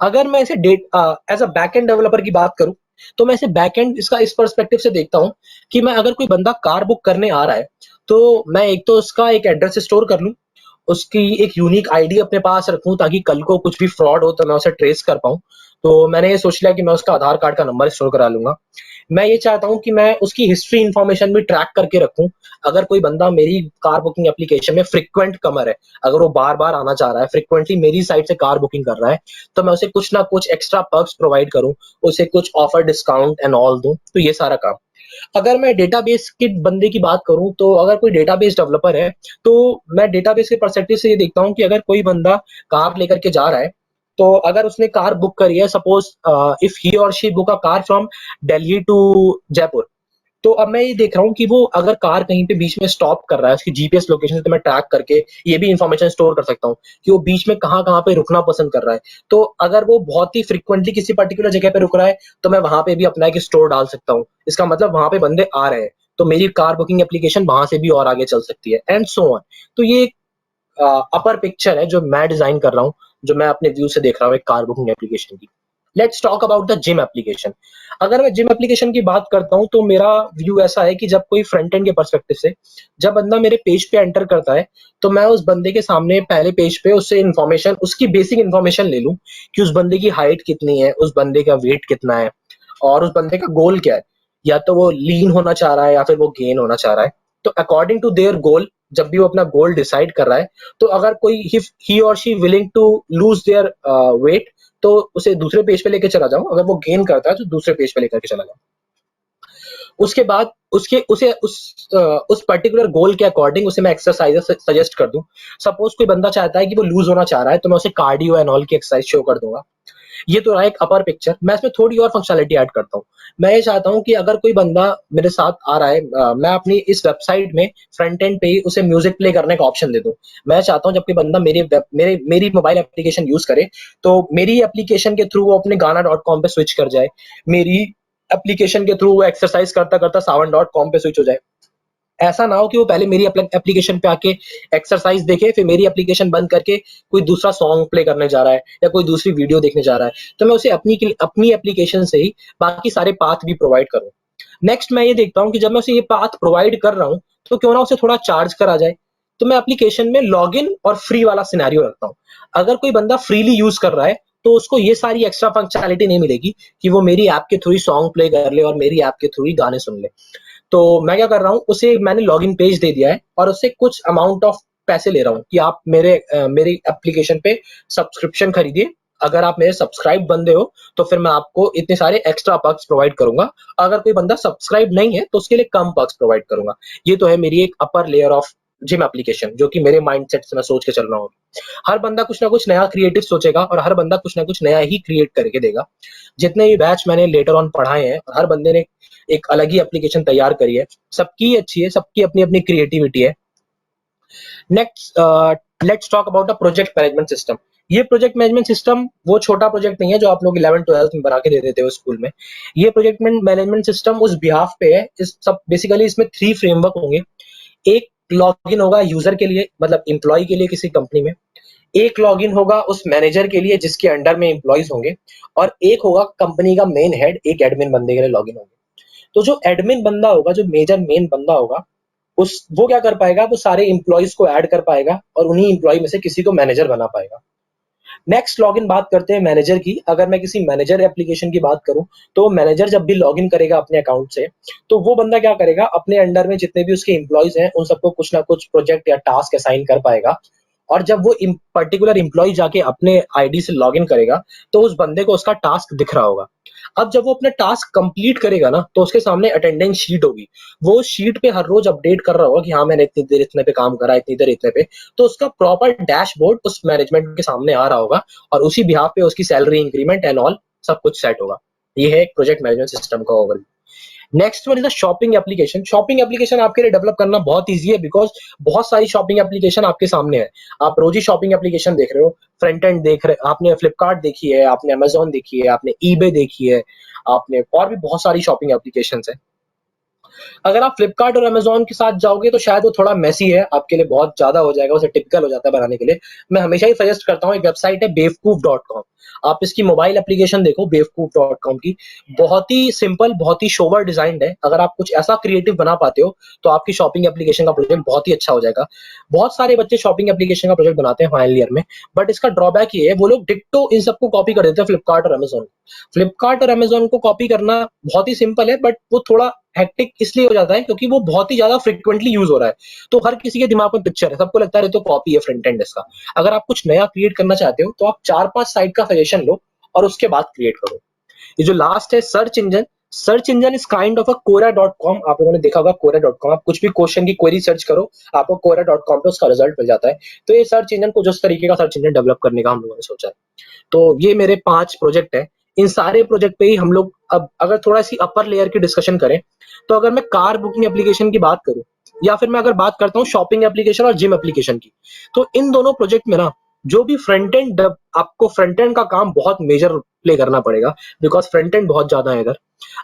अगर मैं इसे as a back end developer की बात करूं तो मैं इसे बैक एंड इसका इस पर्सपेक्टिव से देखता हूं कि मैं अगर कोई बंदा कार बुक करने आ रहा है तो मैं एक तो उसका एक एड्रेस स्टोर कर लूं, उसकी एक यूनिक आईडी अपने पास रखूं ताकि कल को कुछ भी फ्रॉड हो तो मैं उसे ट्रेस कर पाऊं। तो मैंने ये सोच लिया कि मैं उसका आधार कार्ड का नंबर स्टोर करा लूंगा। मैं ये चाहता हूं कि मैं उसकी हिस्ट्री इंफॉर्मेशन भी ट्रैक करके रखूं। अगर कोई बंदा मेरी कार बुकिंग एप्लीकेशन में फ्रिक्वेंट कमर है, अगर वो बार बार आना चाह रहा है, फ्रिक्वेंटली मेरी साइड से कार बुकिंग कर रहा है, तो मैं उसे कुछ ना कुछ एक्स्ट्रा पर्क्स प्रोवाइड करूं, उसे कुछ ऑफर डिस्काउंट एंड ऑल दूं। तो ये सारा काम। अगर मैं डेटाबेस के बंदे की बात करूं तो अगर कोई डेटाबेस डेवलपर है तो मैं डेटाबेस के पर्सपेक्टिव से ये देखता हूं कि अगर कोई बंदा कार लेकर के जा रहा है तो अगर उसने कार बुक करी है, suppose if he or she book a car from Delhi to Jaipur, तो अब मैं ये देख रहा हूँ कि वो अगर कार कहीं पे बीच में स्टॉप कर रहा है, उसकी जीपीएस लोकेशन से मैं ट्रैक करके ये भी इंफॉर्मेशन स्टोर कर सकता हूँ कि वो बीच में कहाँ कहाँ पे रुकना पसंद कर रहा है। तो अगर वो बहुत ही फ्रिक्वेंटली किसी पर्टिकुलर जगह पे रुक रहा है तो मैं वहां पे भी अपना एक स्टोर डाल सकता हूँ। इसका मतलब वहां पे बंदे आ रहे हैं तो मेरी कार बुकिंग एप्लीकेशन वहां से भी और आगे चल सकती है एंड सो ऑन। तो ये अपर पिक्चर है जो मैं डिजाइन कर रहा हूँ, जो मैं अपने व्यू से देख रहा हूँ एक कार बुकिंग एप्लीकेशन की। Let's talk about the gym application. अगर मैं जिम एप्लीकेशन की बात करता हूं तो मेरा व्यू ऐसा है कि जब कोई फ्रंट एंड के पर्सपेक्टिव से जब बंदा मेरे पेज पे एंटर करता है तो मैं उस बंदे के सामने पहले पेज पे उससे इंफॉर्मेशन, उसकी बेसिक इंफॉर्मेशन ले लूं कि उस बंदे की हाइट कितनी है, उस बंदे का वेट कितना है और उस बंदे का गोल क्या है। या तो वो लीन होना चाह रहा है या फिर वो गेन होना चाह रहा है। तो अकॉर्डिंग टू देयर गोल, जब भी वो अपना गोल डिसाइड कर रहा है तो अगर कोई he or she willing to lose their weight तो उसे दूसरे पेज पे लेके चला जाऊं, अगर वो गेन करता है तो दूसरे पेज पे लेकर के चला जाऊं। उसके बाद उसके उसे उस पर्टिकुलर गोल के अकॉर्डिंग उसे मैं एक्सरसाइज सजेस्ट कर दूं। सपोज कोई बंदा चाहता है कि वो लूज होना चाह रहा है तो मैं उसे कार्डियो एंड ऑल की एक्सरसाइज शो कर दूंगा। ये तो रहा एक अपर पिक्चर। मैं इसमें थोड़ी और फंक्शनलिटी ऐड करता हूँ। मैं ये चाहता हूँ कि अगर कोई बंदा मेरे साथ आ रहा है, मैं अपनी इस वेबसाइट में फ्रंट एंड पे ही उसे म्यूजिक प्ले करने का ऑप्शन दे दूं। मैं चाहता हूँ जब कोई बंदा मेरी मोबाइल एप्लीकेशन यूज करे तो मेरी एप्लीकेशन के थ्रू वो अपने गाना.com पे स्विच कर जाए, मेरी एप्लीकेशन के थ्रू वो एक्सरसाइज करता करता savan.com पे स्विच हो जाए। ऐसा ना हो कि वो पहले मेरी एप्लीकेशन पे आके एक्सरसाइज देखे, फिर मेरी एप्लीकेशन बंद करके कोई दूसरा सॉन्ग प्ले करने जा रहा है या कोई दूसरी वीडियो देखने जा रहा है। तो मैं उसे अपनी एप्लीकेशन से ही बाकी सारे पाथ भी प्रोवाइड करूं। नेक्स्ट मैं ये देखता हूँ कि जब मैं उसे ये पाथ प्रोवाइड कर रहा हूँ तो क्यों ना उसे थोड़ा चार्ज करा जाए। तो मैं एप्लीकेशन में लॉगिन और फ्री वाला सिनेरियो रखता हूँ। अगर कोई बंदा फ्रीली यूज कर रहा है तो उसको ये सारी एक्स्ट्रा फंक्शनैलिटी नहीं मिलेगी कि वो मेरी ऐप के थ्रू ही सॉन्ग प्ले कर ले और मेरी ऐप के थ्रू ही गाने सुन ले। तो मैं क्या कर रहा हूँ, उसे मैंने लॉगिन पेज दे दिया है और उससे कुछ अमाउंट ऑफ पैसे ले रहा हूँ कि आप मेरी एप्लीकेशन पे सब्सक्रिप्शन खरीदिए। अगर आप मेरे सब्सक्राइब बंदे हो तो फिर मैं आपको इतने सारे एक्स्ट्रा पर्क्स प्रोवाइड करूंगा। अगर कोई बंदा सब्सक्राइब नहीं है तो उसके लिए कम पर्क्स प्रोवाइड करूंगा। ये तो है मेरी एक upper layer of gym application जो कि मेरे माइंडसेट से मैं सोच के चल रहा हूँ। हर बंदा कुछ ना कुछ नया क्रिएटिव सोचेगा और हर बंदा कुछ ना कुछ नया ही क्रिएट करके देगा। जितने भी बैच मैंने लेटर ऑन पढ़ाए हैं, हर बंदे ने एक अलग ही एप्लीकेशन तैयार करी है। सबकी अच्छी है, सबकी अपनी अपनी क्रिएटिविटी है। Next let's talk about a project management system. ये प्रोजेक्ट मैनेजमेंट सिस्टम वो छोटा प्रोजेक्ट नहीं है जो आप लोग 11 12 में बना के दे देते हो स्कूल में। ये प्रोजेक्ट मैनेजमेंट सिस्टम उस बिहाफ पे है। इस सब बेसिकली इसमें 3 फ्रेमवर्क होंगे। एक लॉगिन होगा यूजर के लिए, मतलब एम्प्लॉय के लिए किसी कंपनी में। एक लॉगिन होगा उस मैनेजर के लिए जिसके अंडर में एम्प्लॉइज होंगे, और एक होगा कंपनी का मेन हेड, एक एडमिन बंदे के लिए लॉगिन होंगे। तो जो एडमिन बंदा होगा, जो मेजर मेन बंदा होगा, उस वो क्या कर पाएगा, वो सारे एम्प्लॉइज को ऐड कर पाएगा और उन्हीं एम्प्लॉय में से किसी को मैनेजर बना पाएगा। नेक्स्ट लॉगिन बात करते हैं मैनेजर की। अगर मैं किसी मैनेजर एप्लीकेशन की बात करूं, तो मैनेजर जब भी लॉगिन करेगा अपने अकाउंट से, तो वो बंदा क्या करेगा, अपने अंडर में जितने भी उसके एम्प्लॉइज हैं उन सबको कुछ ना कुछ प्रोजेक्ट या टास्क असाइन कर पाएगा। और जब वो पर्टिकुलर एम्प्लॉय जाके अपने आईडी से लॉगिन करेगा, तो उस बंदे को उसका टास्क दिख रहा होगा। अब जब वो अपना टास्क कंप्लीट करेगा ना, तो उसके सामने अटेंडेंस शीट होगी। वो शीट पे हर रोज अपडेट कर रहा होगा कि हाँ मैंने इतनी देर इतने पे काम करा, इतनी देर इतने पे। तो उसका प्रॉपर डैशबोर्ड उस मैनेजमेंट के सामने आ रहा होगा, और उसी बिहाफ पे उसकी सैलरी इंक्रीमेंट एंड ऑल सब कुछ सेट होगा। ये है एक प्रोजेक्ट मैनेजमेंट सिस्टम का overview. Next one is the shopping application. Shopping application आपके लिए डेवलप करना बहुत ईजी है, बिकॉज बहुत सारी शॉपिंग एप्लीकेशन आपके सामने है। आप रोज ही शॉपिंग एप्लीकेशन देख रहे हो, फ्रंट एंड देख रहे, आपने फ्लिपकार्ट देखी है, आपने अमेजोन देखी है, आपने ईबे देखी है, आपने और भी बहुत सारी शॉपिंग एप्लीकेशन है। अगर आप फ्लिपकार्ट और अमेजोन के साथ जाओगे तो शायद वो थोड़ा मैसी है, आपके लिए बहुत ज्यादा हो जाएगा, उसे टिपिकल हो जाता है बनाने के लिए। मैं हमेशा ही सजेस्ट करता हूँ, एक वेबसाइट है बेवकूफ.com। आप इसकी मोबाइल एप्लीकेशन देखो बेवकूफ.com की। बहुत ही सिंपल, बहुत ही सोबर डिजाइंड है। अगर आप कुछ ऐसा क्रिएटिव बना पाते हो तो आपकी शॉपिंग एप्लीकेशन का प्रोजेक्ट बहुत ही अच्छा हो जाएगा। बहुत सारे बच्चे शॉपिंग एप्लीकेशन का प्रोजेक्ट बनाते हैं फाइनल ईयर में, बट इसका ड्रॉबैक ये है, वो लोग डिट्टो इन सबको कॉपी कर देते हैं फ्लिपकार्ट और अमेजोन। फ्लिपकार्ट और अमेजोन को कॉपी करना बहुत ही सिंपल है, बट वो थोड़ा हेक्टिक इसलिए हो जाता है क्योंकि वो बहुत ही ज्यादा फ्रिक्वेंटली यूज हो रहा है। तो हर किसी के दिमाग में पिक्चर है, सबको लगता है ये तो कॉपी है फ्रंट एंड इसका। अगर आप कुछ नया क्रिएट करना चाहते हो तो आप 4-5 साइट का सजेशन लो और उसके बाद क्रिएट करो। ये जो लास्ट है search engine, search engine is kind of a कोरा.com। आप लोगों ने देखा होगा कोरा.com। आप कुछ भी क्वेश्चन की क्वेरी सर्च करो, आपको कोरा.com पे उसका रिजल्ट मिल जाता है। तो ये सर्च इंजन को जिस तरीके का सर्च इंजन डेवलप करने का हम लोगों ने सोचा है। तो ये मेरे 5 प्रोजेक्ट है। इन सारे प्रोजेक्ट पे ही हम लोग, अब अगर थोड़ा सी अपर लेयर की डिस्कशन करें, तो अगर मैं कार बुकिंग एप्लीकेशन की बात करूं, या फिर मैं अगर बात करता हूं शॉपिंग एप्लीकेशन और जिम एप्लीकेशन की, तो इन दोनों प्रोजेक्ट में ना, जो भी फ्रंट एंड, आपको फ्रंट एंड का काम बहुत मेजर प्ले करना पड़ेगा, बिकॉज फ्रंट एंड बहुत ज्यादा है इधर।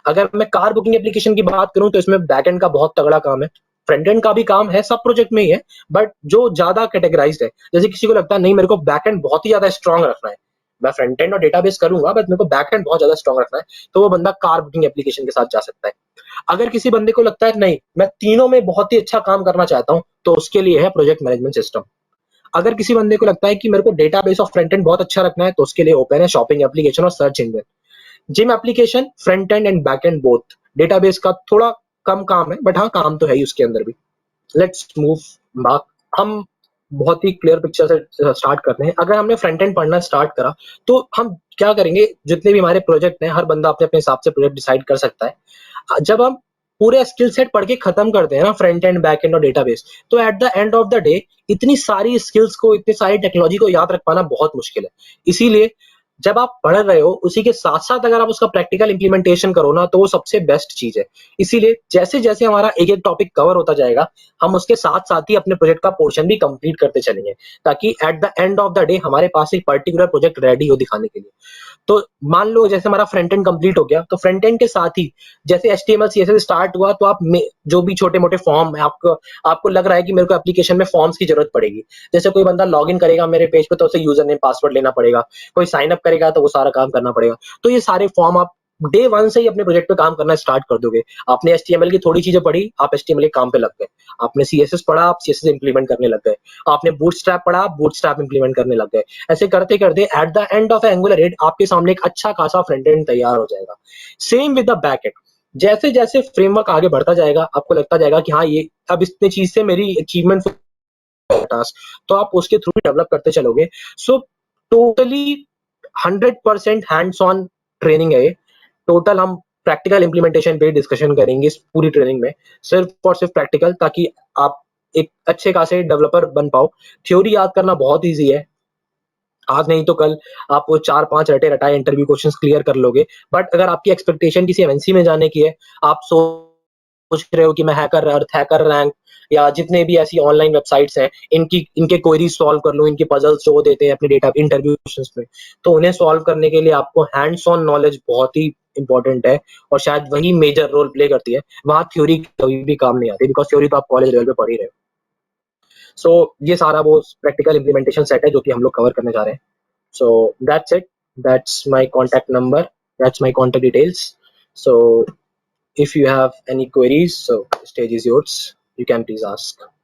अगर मैं कार बुकिंग एप्लीकेशन की बात करूं तो इसमें बैक एंड का बहुत तगड़ा काम है, फ्रंट एंड का भी काम है, सब प्रोजेक्ट में ही है, बट जो ज्यादा कैटेगराइज्ड है। जैसे किसी को लगता है नहीं मेरे को बैक एंड बहुत ही ज्यादा स्ट्रांग रखना है, मैं फ्रंट एंड और डेटाबेस करूंगा बट मेरे को बैक एंड बहुत ज्यादा स्ट्रांग रखना है, तो वो बंदा कार बुकिंग एप्लीकेशन के साथ जा सकता है। अगर किसी बंदे को लगता है नहीं मैं तीनों में बहुत ही अच्छा काम करना चाहता हूं, तो उसके लिए है प्रोजेक्ट मैनेजमेंट सिस्टम। अगर किसी बंदे को लगता है कि मेरे को डेटाबेस और फ्रंट एंड बहुत अच्छा रखना है, तो उसके लिए ओपन है शॉपिंग एप्लीकेशन और search engine. Gym application front end and back and both. Database का थोड़ा कम काम है, बट हाँ काम तो है ही उसके अंदर भी। Let's move back. हम बहुत ही क्लियर पिक्चर से स्टार्ट करते हैं। अगर हमने फ्रंट एंड पढ़ना स्टार्ट करा, तो हम क्या करेंगे, जितने भी हमारे प्रोजेक्ट हैं, हर बंदा अपने अपने हिसाब से प्रोजेक्ट डिसाइड कर सकता है। जब हम पूरे स्किल सेट पढ़ के खत्म करते हैं ना, फ्रंट एंड बैक एंड और डेटाबेस, तो at the end of the day इतनी सारी स्किल्स को, इतनी सारी टेक्नोलॉजी को याद रख पाना बहुत मुश्किल है। इसीलिए जब आप पढ़ रहे हो, उसी के साथ साथ अगर आप उसका प्रैक्टिकल इंप्लीमेंटेशन करो ना, तो वो सबसे बेस्ट चीज है। इसीलिए जैसे जैसे हमारा एक एक टॉपिक कवर होता जाएगा, हम उसके साथ साथ ही अपने प्रोजेक्ट का पोर्शन भी कंप्लीट करते चलेंगे, ताकि at the end of the day हमारे पास एक पर्टिकुलर प्रोजेक्ट रेडी हो दिखाने के लिए। तो मान लो जैसे हमारा फ्रंट एंड कंप्लीट हो गया, तो फ्रंट एंड के साथ ही जैसे HTML CSS स्टार्ट हुआ, तो आप जो भी छोटे मोटे फॉर्म है, आपको लग रहा है कि मेरे को एप्लीकेशन में फॉर्म्स की जरूरत पड़ेगी। जैसे कोई बंदा लॉगिन करेगा मेरे पेज पे, तो उसे यूजर नेम पासवर्ड लेना पड़ेगा, कोई साइन अप करेगा तो वो सारा काम करना पड़ेगा। तो ये सारे फॉर्म आप डे 1 से ही अपने प्रोजेक्ट पे काम करना स्टार्ट कर दोगे। आपने HTML की थोड़ी चीजें पढ़ी, आप HTML के काम पे लग गए। आपने CSS पढ़ा, आप CSS इंप्लीमेंट करने लग गए। आपने बूटस्ट्रैप पढ़ा, आप बूटस्ट्रैप इंप्लीमेंट करने लग गए। ऐसे करते करते at the end of angular 8 आपके सामने एक अच्छा खासा फ्रंट एंड तैयार हो जाएगा। Same with the back and. जैसे जैसे फ्रेमवर्क आगे बढ़ता जाएगा, आपको लगता जाएगा कि हाँ ये अब इतने चीज से मेरी अचीवमेंट टास्क, तो आप उसके थ्रू भी डेवलप करते चलोगे। So totally 100% hands on training है ये। टोटल हम प्रैक्टिकल इंप्लीमेंटेशन पे डिस्कशन करेंगे इस पूरी ट्रेनिंग में, सिर्फ और सिर्फ प्रैक्टिकल, ताकि आप एक अच्छे खासे डेवलपर बन पाओ। थ्योरी याद करना बहुत ईजी है, आज नहीं तो कल आप वो 4-5 रटे रटाए इंटरव्यू क्वेश्चंस क्लियर कर लोगे। बट अगर आपकी एक्सपेक्टेशन किसी एमएनसी में जाने की है, आप सोच रहे हो कि मैं हैकर अर्थ, हैकर रैंक या जितने भी ऐसी ऑनलाइन वेबसाइट्स हैं, इनके क्वेरी सॉल्व कर लूं, इनके पजल्स जो देते हैं अपने डेटा इंटरव्यू क्वेश्चंस में, तो उन्हें सॉल्व करने के लिए आपको हैंड्स ऑन नॉलेज बहुत ही इंपॉर्टेंट है, और शायद वही मेजर रोल प्ले करती है। वहां थ्योरी कभी भी काम नहीं आती, बिकॉज थ्योरी तो आप कॉलेज लेवल पे पढ़ ही रहे हो। सो ये सारा वो प्रैक्टिकल इम्प्लीमेंटेशन सेट है जो कि हम लोग कवर करने जा रहे हैं. So that's it. That's my contact number. That's my contact details. So if you have any queries, so stage is yours. You can please ask.